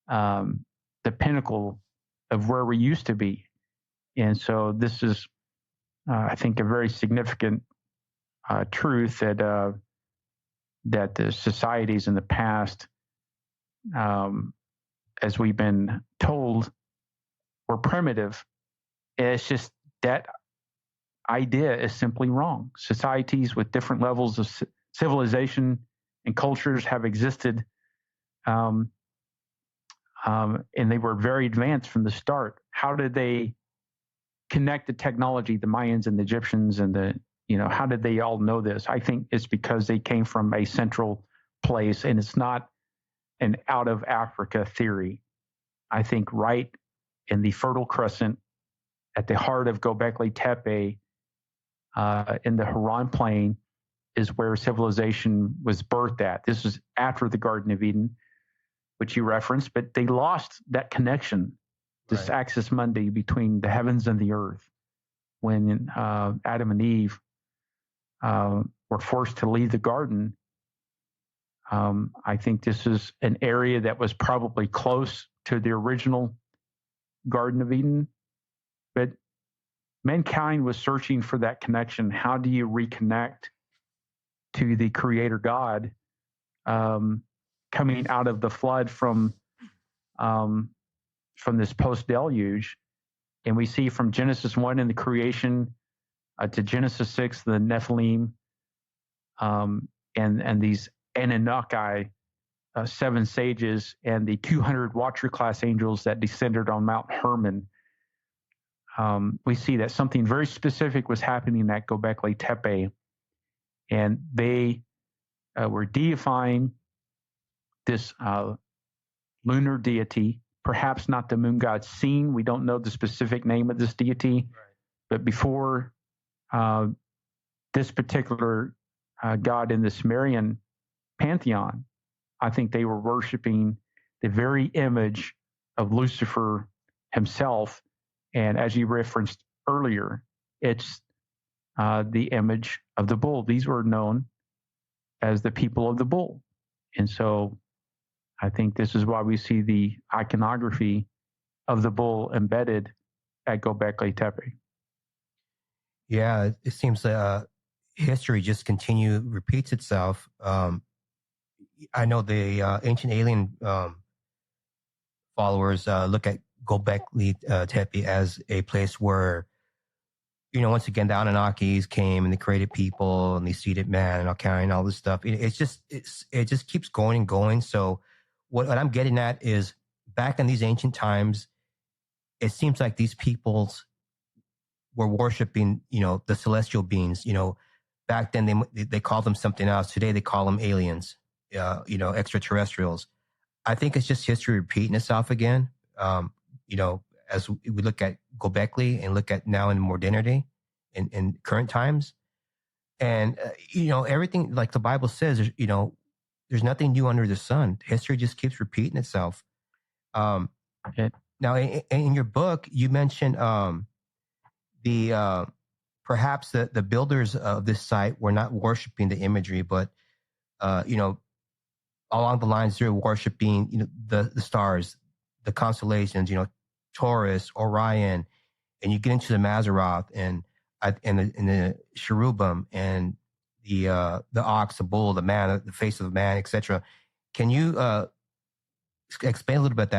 Speaker 2: the pinnacle of where we used to be. And so this is, I think, a very significant truth that the societies in the past, as we've been told, were primitive. It's just that idea is simply wrong. Societies with different levels of civilization and cultures have existed, and they were very advanced from the start. How did they connect the technology, the Mayans and the Egyptians and how did they all know this? I think it's because they came from a central place, and it's not an out of Africa theory. I think right in the Fertile Crescent, at the heart of Gobekli Tepe, in the Haran Plain, is where civilization was birthed at. This is after the Garden of Eden, which you referenced, but they lost that connection, this axis mundi between the heavens and the earth, when Adam and Eve were forced to leave the garden. I think this is an area that was probably close to the original Garden of Eden, but mankind was searching for that connection. How do you reconnect to the Creator God, coming out of the flood from this post-deluge? And we see from Genesis 1 in the creation to Genesis 6, the Nephilim, and these Anunnaki, 7 sages, and the 200 Watcher class angels that descended on Mount Hermon. We see that something very specific was happening at Gobekli Tepe, and they were deifying this lunar deity perhaps not the moon god Sin. We don't know the specific name of this deity,
Speaker 1: Right.
Speaker 2: but before this particular god in the Sumerian pantheon, I think they were worshiping the very image of Lucifer himself. And as you referenced earlier, it's the image of the bull. These were known as the people of the bull. And so I think this is why we see the iconography of the bull embedded at Gobekli Tepe.
Speaker 1: Yeah, it seems history just repeats itself. I know the ancient alien followers look at Gobekli Tepe as a place where, once again, the Anunnakis came and they created people and they seeded man and carrying all this stuff. It just keeps going and going. So what I'm getting at is, back in these ancient times, it seems like these peoples were worshiping, the celestial beings. Back then they called them something else. Today they call them aliens, extraterrestrials. I think it's just history repeating itself again. As we look at Gobekli and look at now in modernity, in current times, and everything, like the Bible says, there's nothing new under the sun. History just keeps repeating itself.
Speaker 2: Okay.
Speaker 1: Now, in your book, you mentioned perhaps the builders of this site were not worshiping the imagery, but along the lines they're worshiping the stars, the constellations, Taurus, Orion, and you get into the Mazzaroth and the cherubim and the ox, the bull, the man, the face of the man, etc. Can you explain a little bit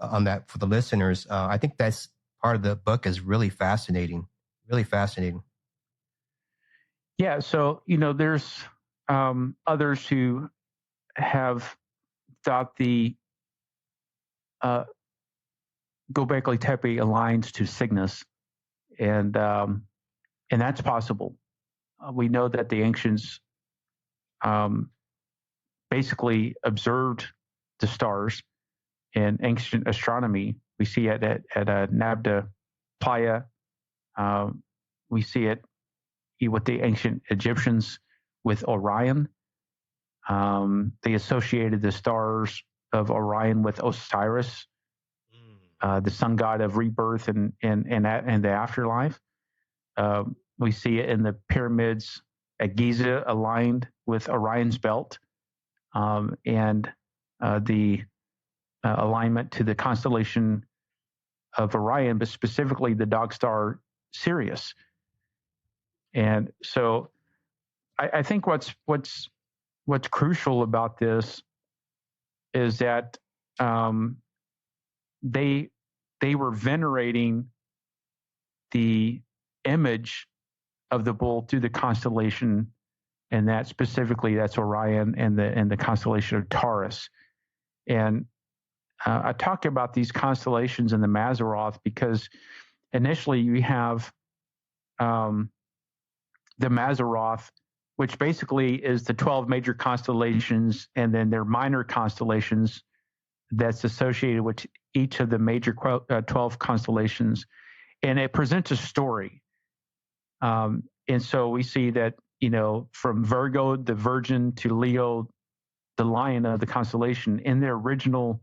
Speaker 1: on that for the listeners? I think that's part of the book is really fascinating. Really fascinating.
Speaker 2: Yeah. So, there's others who have thought the Gobekli Tepe aligns to Cygnus, and that's possible. We know that the ancients basically observed the stars in ancient astronomy. We see it at Nabda Playa. We see it with the ancient Egyptians with Orion. They associated the stars of Orion with Osiris, the sun god of rebirth and the afterlife. We see it in the pyramids at Giza aligned with Orion's belt, and the alignment to the constellation of Orion, but specifically the dog star Sirius. And so I think what's crucial about this is that they were venerating the image of the bull through the constellation, and that's Orion and the constellation of Taurus. And I talk about these constellations in the Mazzaroth because initially you have the Mazzaroth, which basically is the 12 major constellations and then their minor constellations that's associated with each of the major 12 constellations. And it presents a story. And so we see that, from Virgo, the Virgin, to Leo, the Lion of the constellation, in their original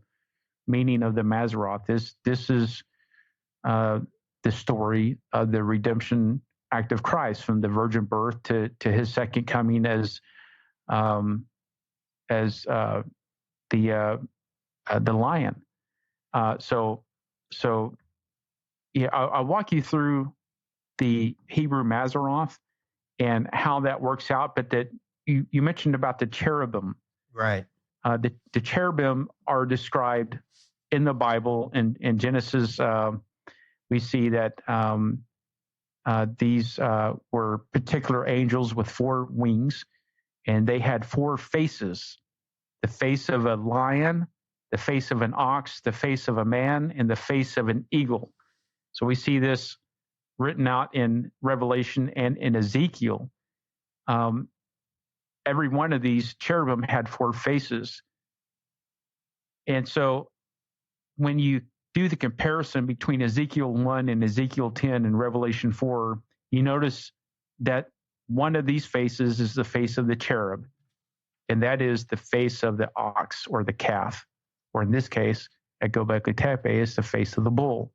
Speaker 2: meaning of the Mazzaroth, this is the story of the redemption act of Christ, from the virgin birth to his second coming as the lion. So yeah, I'll walk you through the Hebrew Mazzaroth and how that works out. But that you mentioned about the cherubim,
Speaker 1: right?
Speaker 2: The cherubim are described in the Bible. In Genesis, we see that these were particular angels with 4 wings, and they had 4 faces: the face of a lion, the face of an ox, the face of a man, and the face of an eagle. So we see this written out in Revelation and in Ezekiel. Every one of these cherubim had 4 faces. And so when you do the comparison between Ezekiel 1 and Ezekiel 10 and Revelation 4, you notice that one of these faces is the face of the cherub, and that is the face of the ox or the calf, or in this case, at Gobekli Tepe, is the face of the bull.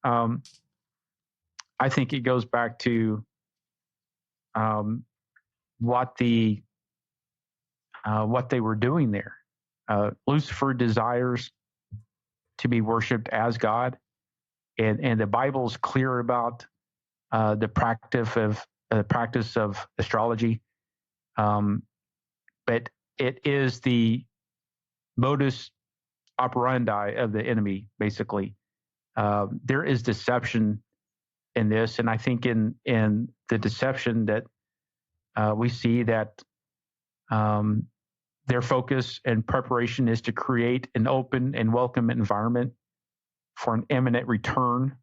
Speaker 2: I think it goes back to what they were doing there. Lucifer desires to be worshipped as God, and the Bible's clear about the practice of astrology, but it is the modus operandi of the enemy. Basically, there is deception in this, and I think in the deception that we see that their focus and preparation is to create an open and welcome environment for an imminent return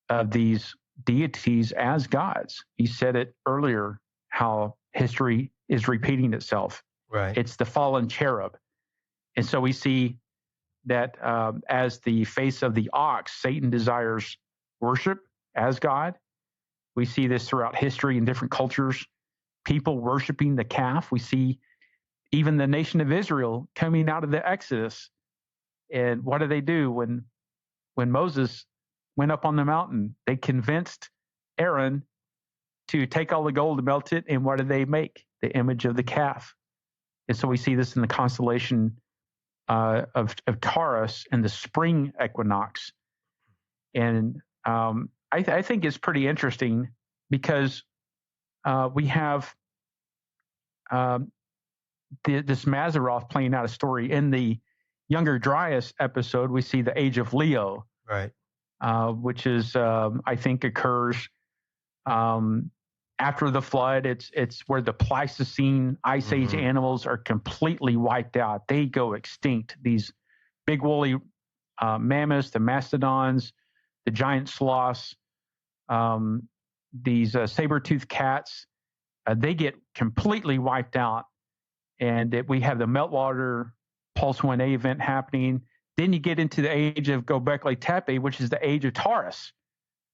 Speaker 2: of these deities as gods. He said it earlier, how history is repeating itself.
Speaker 1: Right.
Speaker 2: It's the fallen cherub. And so we see that as the face of the ox, Satan desires worship as God. We see this throughout history in different cultures, people worshiping the calf. We see even the nation of Israel coming out of the Exodus. And what do? When Moses went up on the mountain, they convinced Aaron to take all the gold and melt it. And what did they make? The image of the calf. And so we see this in the constellation of Taurus and the spring equinox. And I think it's pretty interesting because we have this Mazzaroth playing out a story. In the Younger Dryas episode, we see the Age of Leo,
Speaker 1: right?
Speaker 2: Which is, I think, occurs after the flood. It's where the Pleistocene Ice Age animals are completely wiped out. They go extinct. These big woolly mammoths, the mastodons, the giant sloths, these saber-toothed cats, they get completely wiped out. And we have the meltwater Pulse 1A event happening. Then you get into the age of Gobekli Tepe, which is the age of Taurus,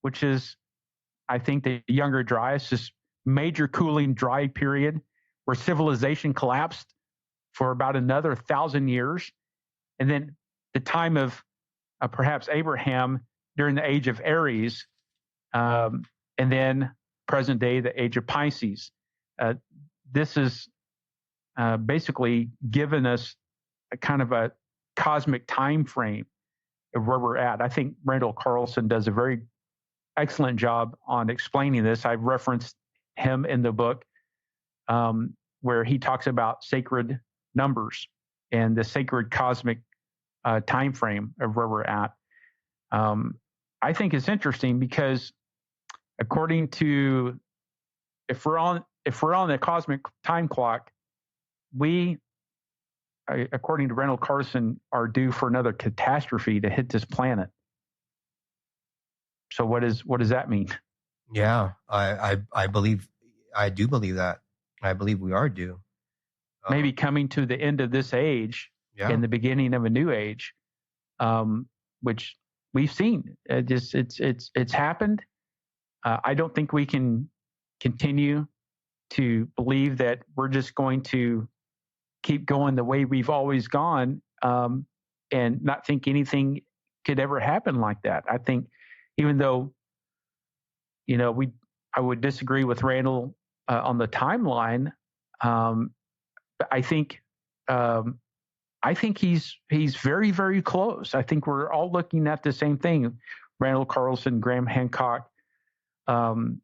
Speaker 2: which is, I think, the Younger Dryas, this major cooling dry period where civilization collapsed for about another 1,000 years. And then the time of perhaps Abraham during the age of Aries, and then present day, the age of Pisces. This is basically given us a kind of a cosmic time frame of where we're at. I think Randall Carlson does a very excellent job on explaining this. I've referenced him in the book where he talks about sacred numbers and the sacred cosmic time frame of where we're at. I think it's interesting because according to, if we're on the cosmic time clock, we, according to Randall Carlson, are due for another catastrophe to hit this planet. So what does that mean?
Speaker 1: Yeah, I do believe that. I believe we are due.
Speaker 2: Maybe coming to the end of this age and the beginning of a new age, which we've seen. It's happened. I don't think we can continue to believe that we're just going to keep going the way we've always gone and not think anything could ever happen like that. I think even though, I would disagree with Randall on the timeline, but I think he's very, very close. I think we're all looking at the same thing. Randall Carlson, Graham Hancock, and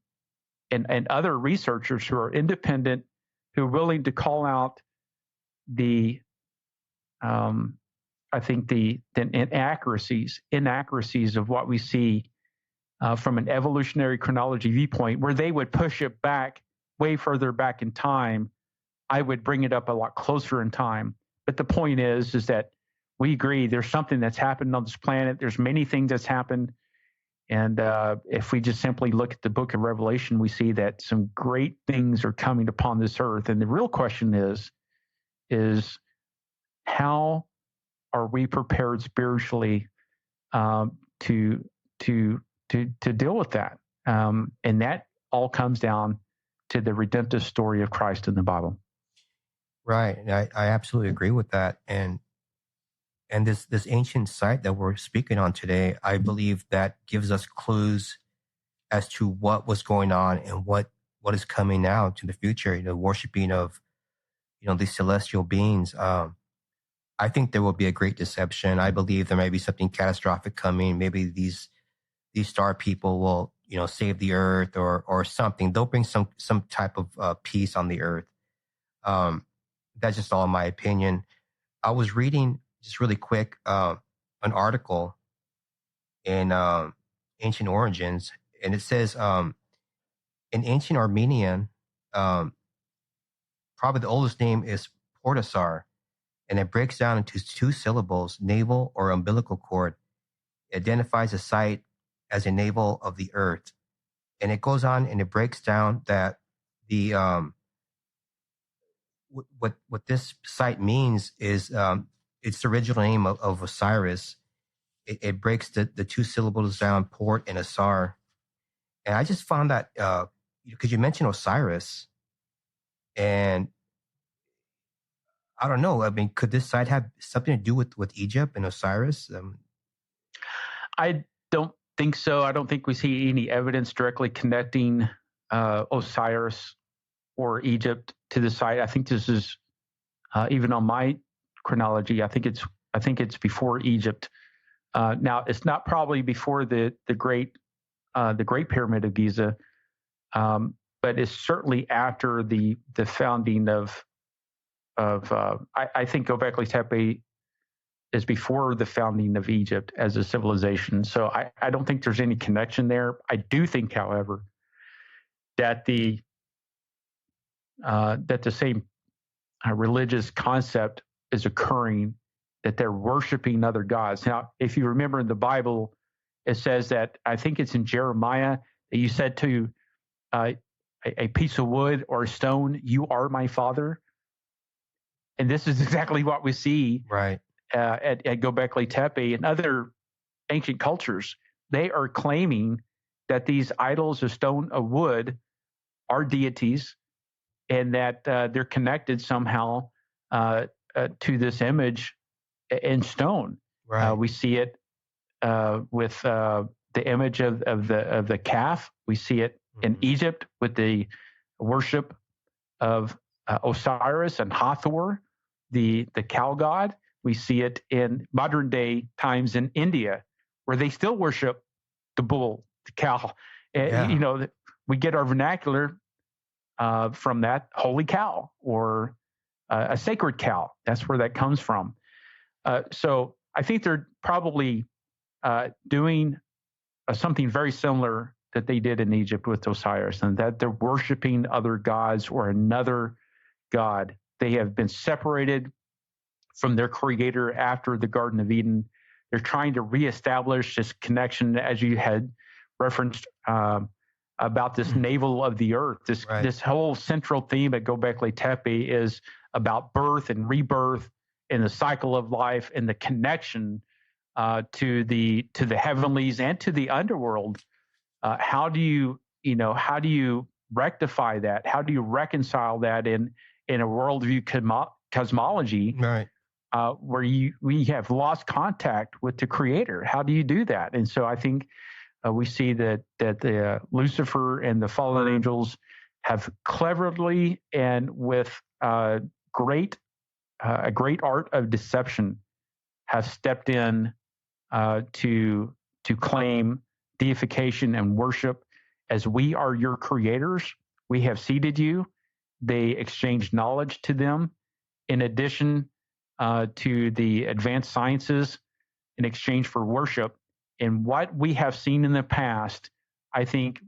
Speaker 2: other researchers who are independent, who are willing to call out the inaccuracies of what we see from an evolutionary chronology viewpoint, where they would push it back way further back in time. I would bring it up a lot closer in time. But the point is that we agree there's something that's happened on this planet. There's many things that's happened. And if we just simply look at the book of Revelation, we see that some great things are coming upon this earth. And the real question is how are we prepared spiritually to deal with that? And that all comes down to the redemptive story of Christ in the Bible.
Speaker 1: Right. And I absolutely agree with that. And this ancient site that we're speaking on today, I believe that gives us clues as to what was going on and what is coming now to the future, worshiping of, these celestial beings. I think there will be a great deception. I believe there may be something catastrophic coming. Maybe these star people will, save the earth or something. They'll bring some type of peace on the earth. That's just all my opinion. I was reading just really quick an article in Ancient Origins, and it says in ancient Armenian, probably the oldest name is Portasar, and it breaks down into two syllables: navel or umbilical cord. It identifies a site as a navel of the earth, and it goes on and it breaks down that the what this site means is it's the original name of Osiris. It breaks the two syllables down, Port and Asar. And I just found that because you mentioned Osiris, and I don't know. I mean, could this site have something to do with Egypt and Osiris?
Speaker 2: I don't think so. I don't think we see any evidence directly connecting Osiris or Egypt to the site. I think this is even on my chronology. I think it's before Egypt. Now, it's not probably before the Great Pyramid of Giza, but it's certainly after the founding of. I think Gobekli Tepe is before the founding of Egypt as a civilization. So I don't think there's any connection there. I do think, however, that the same religious concept is occurring, that they're worshiping other gods. Now, if you remember in the Bible, it says that, I think it's in Jeremiah, that you said to a piece of wood or a stone, "You are my father." And this is exactly what we see
Speaker 1: right
Speaker 2: at Gobekli Tepe and other ancient cultures. They are claiming that these idols of stone, of wood, are deities, and that they're connected somehow to this image in stone.
Speaker 1: Right.
Speaker 2: We see it with the image of the calf. We see it in Egypt with the worship of Osiris and Hathor, the cow god. We see it in modern day times in India, where they still worship the bull, the cow.
Speaker 1: Yeah.
Speaker 2: We get our vernacular from that, holy cow, or a sacred cow. That's where that comes from. So I think they're probably doing something very similar that they did in Egypt with Osiris, and that they're worshiping other gods or another god. They have been separated from their creator after the Garden of Eden. They're trying to reestablish this connection, as you had referenced about this navel of the earth. This whole central theme at Gobekli Tepe is about birth and rebirth and the cycle of life and the connection to the heavenlies and to the underworld. How do you rectify that? How do you reconcile that in a worldview cosmology,
Speaker 1: right,
Speaker 2: where we have lost contact with the Creator? How do you do that? And so I think we see that the Lucifer and the fallen angels have cleverly and with a great art of deception have stepped in to claim deification and worship as, we are your creators. We have seeded you. They exchanged knowledge to them in addition to the advanced sciences in exchange for worship. And what we have seen in the past, I think,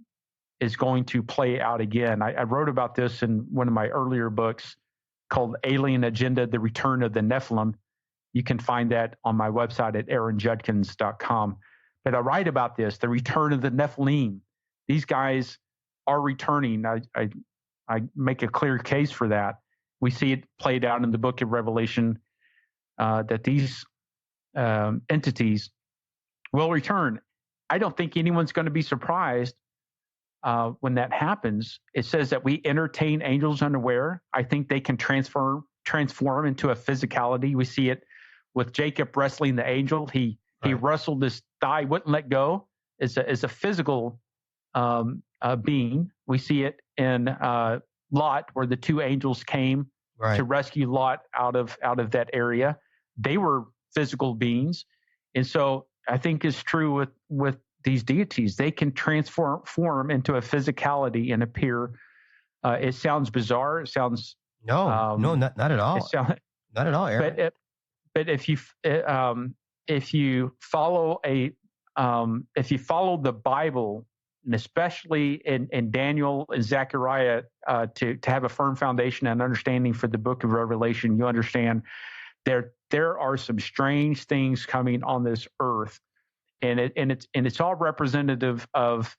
Speaker 2: is going to play out again. I wrote about this in one of my earlier books called Alien Agenda, The Return of the Nephilim. You can find that on my website at aaronjudkins.com. But I write about this, the return of the Nephilim. These guys are returning. I make a clear case for that. We see it played out in the book of Revelation, that these entities will return. I don't think anyone's going to be surprised when that happens. It says that we entertain angels unaware. I think they can transform into a physicality. We see it with Jacob wrestling the angel. He wrestled this thigh, wouldn't let go. It's a physical being. We see it in Lot, where the two angels came to rescue Lot out of that area. They were physical beings, and so I think it's true with these deities. They can transform into a physicality and appear. It sounds bizarre. It sounds
Speaker 1: not at all. Not at all, Aaron.
Speaker 2: But if you follow the Bible, and especially in Daniel and Zechariah, to have a firm foundation and understanding for the book of Revelation, you understand there are some strange things coming on this earth, and it's all representative of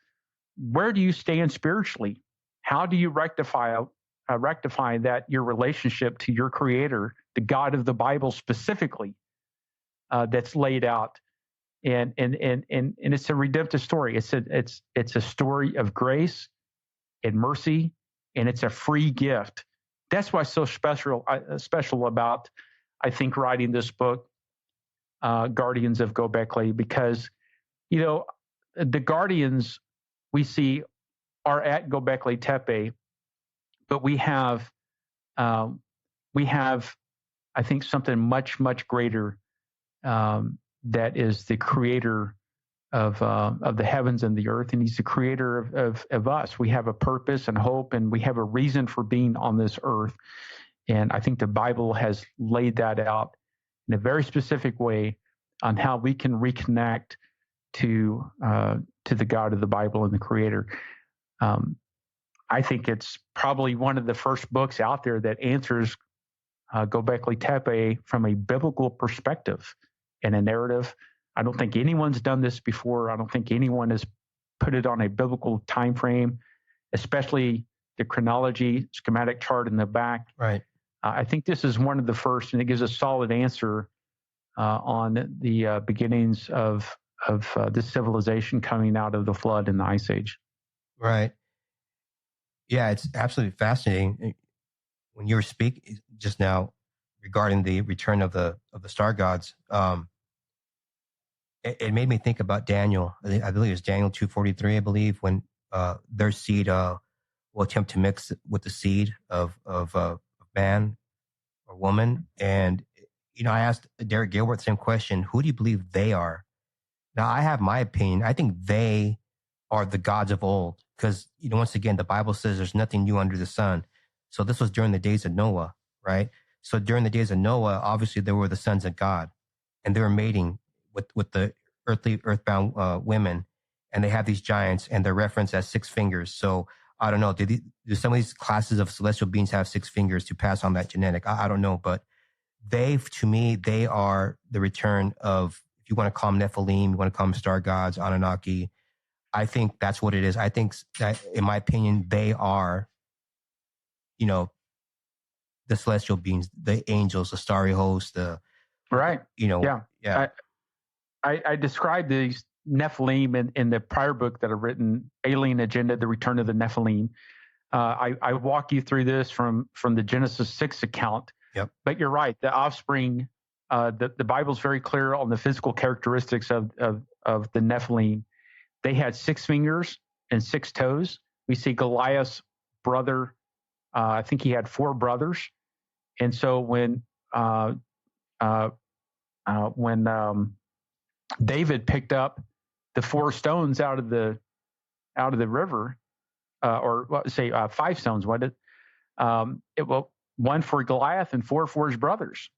Speaker 2: where do you stand spiritually? How do you rectify that your relationship to your Creator, the God of the Bible specifically, that's laid out, and it's a redemptive story. It's a story of grace and mercy, and it's a free gift. That's why it's so special about, I think, writing this book, Guardians of Gobekli, because the guardians we see are at Gobekli Tepe, but we have I think something much, much greater, that is the Creator of the heavens and the earth, and He's the Creator of us. We have a purpose and hope, and we have a reason for being on this earth. And I think the Bible has laid that out in a very specific way on how we can reconnect to the God of the Bible and the Creator. I think it's probably one of the first books out there that answers Gobekli Tepe from a biblical perspective and a narrative. I don't think anyone's done this before. I don't think anyone has put it on a biblical time frame, especially the chronology schematic chart in the back.
Speaker 1: Right.
Speaker 2: I think this is one of the first, and it gives a solid answer on the beginnings of this civilization coming out of the flood and the ice age.
Speaker 1: Right. Yeah, it's absolutely fascinating. When you were speaking just now regarding the return of the star gods, it made me think about Daniel. I believe it's Daniel 2:43. I believe when their seed will attempt to mix with the seed of man or woman, and I asked Derek Gilbert the same question: who do you believe they are? Now, I have my opinion. I think they are the gods of old, because once again, the Bible says there's nothing new under the sun. So this was during the days of Noah, right? So during the days of Noah, obviously there were the sons of God, and they were mating with the earthbound women, and they have these giants, and they're referenced as 6 fingers. So I don't know. Do some of these classes of celestial beings have 6 fingers to pass on that genetic? I don't know, but to me, they are the return of, if you want to call them Nephilim, you want to call them star gods, Anunnaki. I think that's what it is. I think that, in my opinion, they are, the celestial beings, the angels, the starry host,
Speaker 2: right.
Speaker 1: Yeah.
Speaker 2: I described these Nephilim in the prior book that I've written, Alien Agenda, The Return of the Nephilim. I walk you through this from the Genesis 6 account.
Speaker 1: Yep.
Speaker 2: But you're right. The offspring, the Bible's very clear on the physical characteristics of the Nephilim. They had 6 fingers and 6 toes. We see Goliath's brother. I think he had 4 brothers. And so when David picked up the 4 stones out of the river, or say 5 stones, what did it? 1 for Goliath and 4 for his brothers.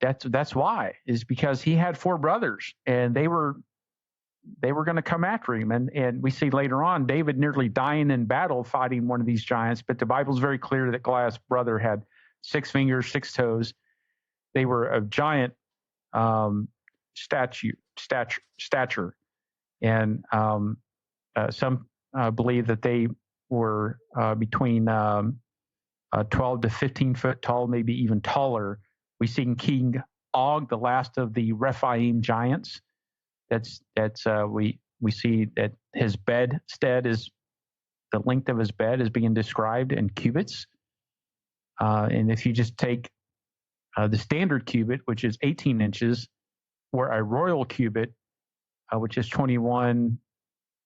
Speaker 2: That's why, is because he had 4 brothers, and they were going to come after him. And we see later on David nearly dying in battle fighting one of these giants. But the Bible's very clear that Goliath's brother had 6 fingers, 6 toes. They were of giant stature. And some believe that they were between 12 to 15 foot tall, maybe even taller. We see King Og, the last of the Rephaim giants. We see that his bedstead is the length of his bed is being described in cubits. And if you just take the standard cubit, which is 18 inches, or a royal cubit, which is 21,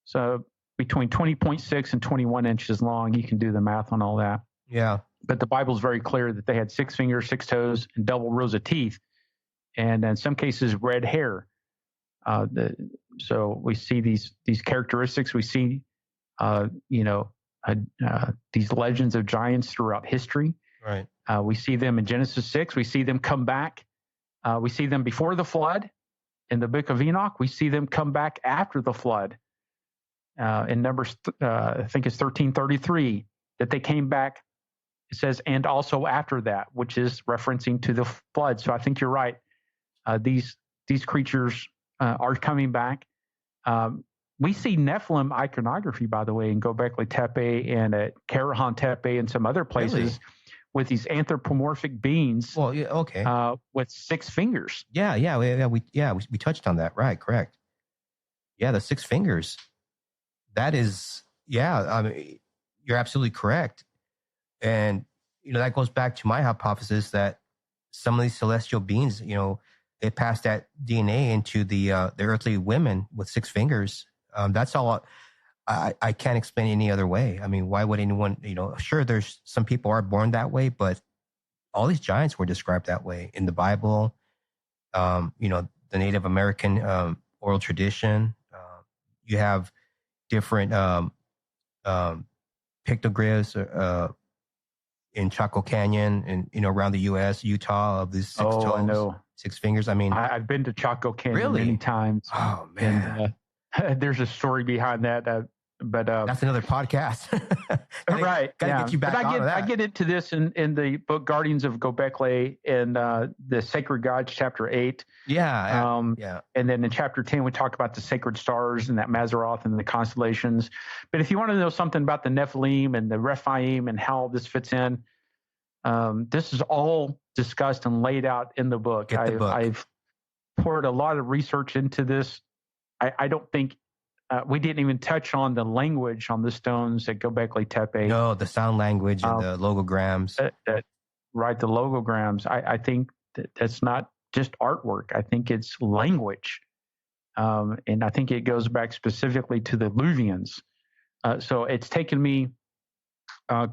Speaker 2: so between 20.6 and 21 inches long, you can do the math on all that.
Speaker 1: Yeah.
Speaker 2: But the Bible's very clear that they had 6 fingers, 6 toes, and double rows of teeth, and in some cases, red hair. So we see these characteristics. We see, these legends of giants throughout history.
Speaker 1: Right.
Speaker 2: We see them in Genesis 6. We see them come back. We see them before the flood in the book of Enoch. We see them come back after the flood. In Numbers, I think it's 13:33, that they came back. It says, and also after that, which is referencing to the flood. So I think you're right. These creatures are coming back. We see Nephilim iconography, by the way, in Gobekli Tepe and at Karahan Tepe and some other places. Really? With these anthropomorphic beings.
Speaker 1: Well, yeah, okay.
Speaker 2: With 6 fingers.
Speaker 1: We touched on that, right? Correct. Yeah, the 6 fingers. That is, I mean, you're absolutely correct, and that goes back to my hypothesis that some of these celestial beings, they pass that DNA into the earthly women with 6 fingers. That's all. I can't explain any other way. I mean, why would anyone, sure, there's some people are born that way, but all these giants were described that way in the Bible. The Native American oral tradition. You have different pictoglyphs in Chaco Canyon and around the U.S., Utah, of these 6 toes,
Speaker 2: I know.
Speaker 1: 6 fingers. I mean,
Speaker 2: I've been to Chaco Canyon
Speaker 1: really?
Speaker 2: many times.
Speaker 1: Oh man.
Speaker 2: And, there's a story behind that, but
Speaker 1: that's another podcast.
Speaker 2: Right?
Speaker 1: Gotta get you back on that.
Speaker 2: I get into this in the book Guardians of Gobekli in the Sacred Gods, chapter 8.
Speaker 1: Yeah.
Speaker 2: And then in chapter 10, we talk about the sacred stars and that Mazzaroth and the constellations. But if you want to know something about the Nephilim and the Rephaim and how this fits in, this is all discussed and laid out in the book.
Speaker 1: Get the book.
Speaker 2: I've poured a lot of research into this. I don't think we didn't even touch on the language on the stones at Gobekli Tepe.
Speaker 1: No, the sound language and the logograms.
Speaker 2: Right, the logograms. I think that's not just artwork. I think it's language. And I think it goes back specifically to the Luvians. So it's taken me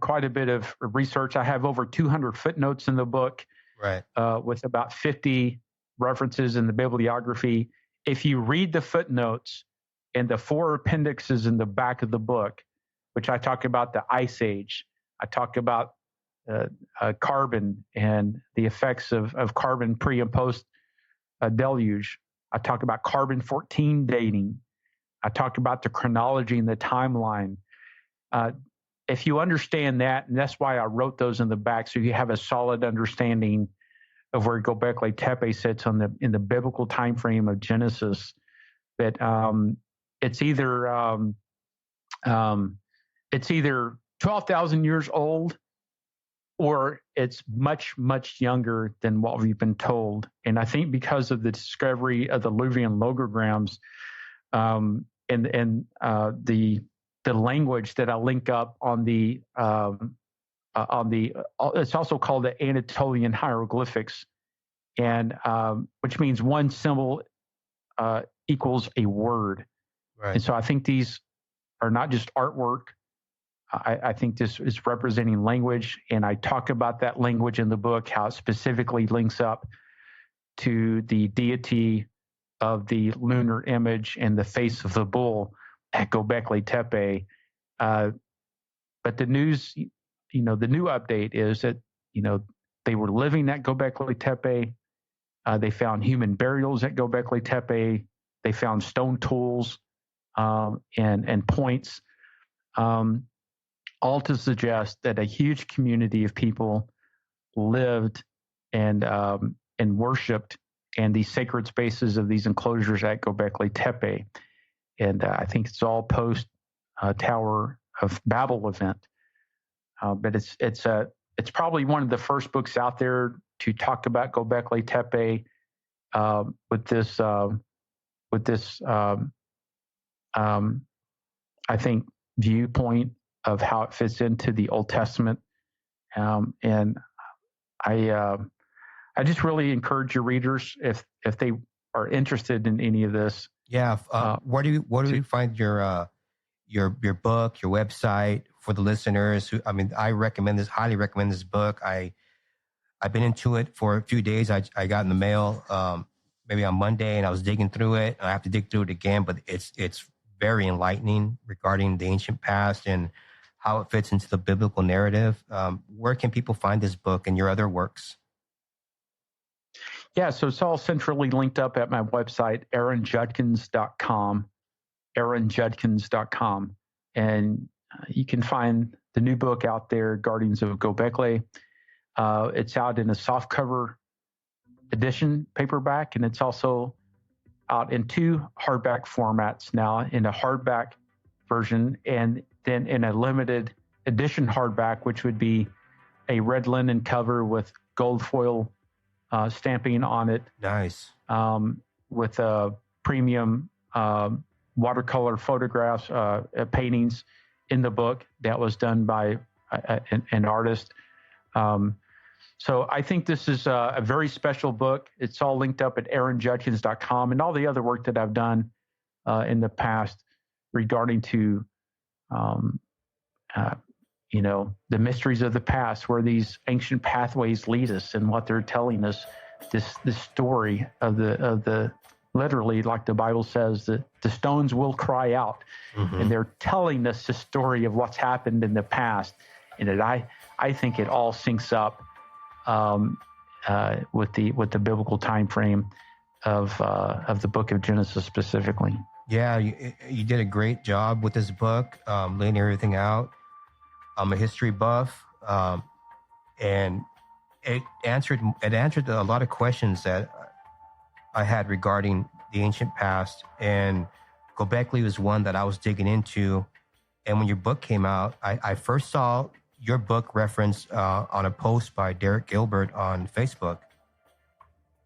Speaker 2: quite a bit of research. I have over 200 footnotes in the book,
Speaker 1: right?
Speaker 2: With about 50 references in the bibliography. If you read the footnotes and the 4 appendixes in the back of the book, which I talk about the Ice Age, I talk about carbon and the effects of carbon pre and post deluge. I talk about carbon-14 dating. I talk about the chronology and the timeline. If you understand that, and that's why I wrote those in the back, so you have a solid understanding of where Gobekli Tepe sits in the biblical time frame of Genesis. That it's either 12,000 years old, or it's much, much younger than what we've been told. And I think because of the discovery of the Luvian logograms and the language that I link up on the it's also called the Anatolian hieroglyphics, and which means one symbol equals a word.
Speaker 1: Right.
Speaker 2: And so I think these are not just artwork. I think this is representing language, and I talk about that language in the book, how it specifically links up to the deity of the lunar image and the face of the bull at Gobekli Tepe. But the news, the new update is that, they were living at Gobekli Tepe. They found human burials at Gobekli Tepe. They found stone tools and points. All to suggest that a huge community of people lived and worshipped in these sacred spaces of these enclosures at Gobekli Tepe. And I think it's all post Tower of Babel event. But it's probably one of the first books out there to talk about Gobekli Tepe with this I think viewpoint of how it fits into the Old Testament, and I just really encourage your readers, if they are interested in any of this.
Speaker 1: Yeah. Where do we find your book, your website for the listeners? I mean, I highly recommend this book. I've been into it for a few days. I got in the mail maybe on Monday, and I was digging through it. I have to dig through it again, but it's very enlightening regarding the ancient past and how it fits into the biblical narrative. Where can people find this book and your other works?
Speaker 2: Yeah, so it's all centrally linked up at my website, aaronjudkins.com, aaronjudkins.com. And you can find the new book out there, Guardians of Gobekli. It's out in a softcover edition paperback, and it's also out in 2 hardback formats now, in a hardback version and then in a limited edition hardback, which would be a red linen cover with gold foil stamping on it.
Speaker 1: Nice.
Speaker 2: With premium watercolor photographs, paintings in the book that was done by an artist. So I think this is a very special book. It's all linked up at aaronjudkins.com, and all the other work that I've done in the past regarding to, the mysteries of the past, where these ancient pathways lead us, and what they're telling us, this story of the literally, like the Bible says, that the stones will cry out, and they're telling us the story of what's happened in the past, and I think it all syncs up with the biblical time frame of the book of Genesis specifically.
Speaker 1: Yeah, you did a great job with this book, laying everything out. I'm a history buff, and it answered a lot of questions that I had regarding the ancient past. And Gobekli was one that I was digging into. And when your book came out, I first saw your book referenced on a post by Derek Gilbert on Facebook.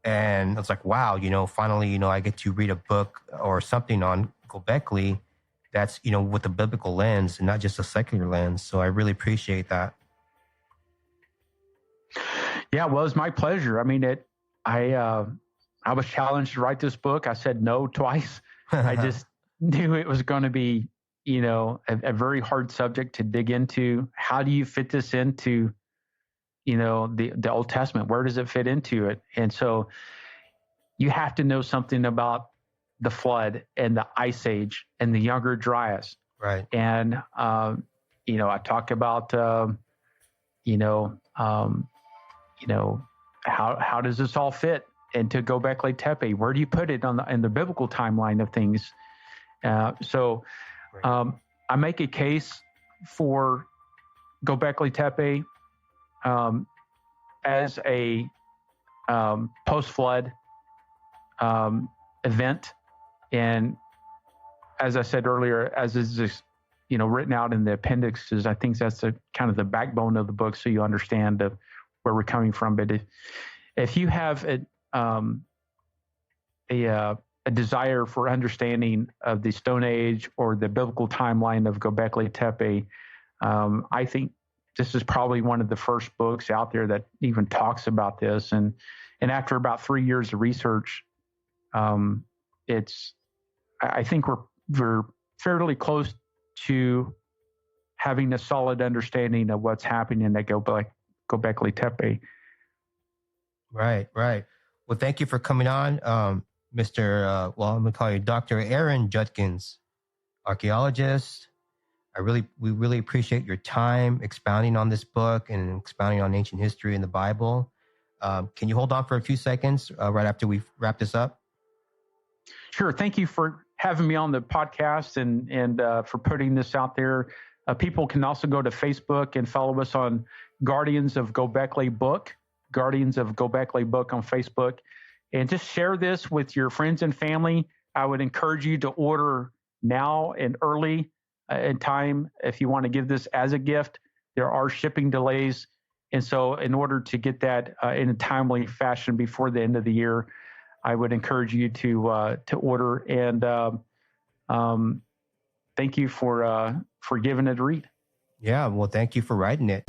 Speaker 1: And I was like, wow, finally, I get to read a book or something on Gobekli that's, with a biblical lens and not just a secular lens. So I really appreciate that.
Speaker 2: Yeah, well, it's my pleasure. I mean, I was challenged to write this book. I said no twice. I just knew it was going to be, a very hard subject to dig into. How do you fit this into, the Old Testament? Where does it fit into it? And so you have to know something about the flood and the ice age and the younger Dryas.
Speaker 1: Right.
Speaker 2: And, I talk about, how does this all fit into Gobekli Tepe? Where do you put it in the biblical timeline of things? So I make a case for Gobekli Tepe as a post-flood event. And as I said earlier, as is just, written out in the appendixes, I think that's kind of the backbone of the book, so you understand where we're coming from. But if you have a desire for understanding of the Stone Age or the biblical timeline of Gobekli Tepe, I think this is probably one of the first books out there that even talks about this. And after about 3 years of research, I think we're fairly close to having a solid understanding of what's happening at Gobekli Tepe.
Speaker 1: Right. Well, thank you for coming on, Mr. I'm going to call you Dr. Aaron Judkins, archaeologist. We really appreciate your time expounding on this book and expounding on ancient history and the Bible. Can you hold on for a few seconds right after we wrap this up?
Speaker 2: Sure. Thank you for having me on the podcast and for putting this out there. People can also go to Facebook and follow us on Guardians of Gobekli Book on Facebook, and just share this with your friends and family. I would encourage you to order now and early in time if you want to give this as a gift. There are shipping delays, and so in order to get that in a timely fashion before the end of the year, I would encourage you to order. And thank you for giving it a read.
Speaker 1: Yeah, well, thank you for writing it.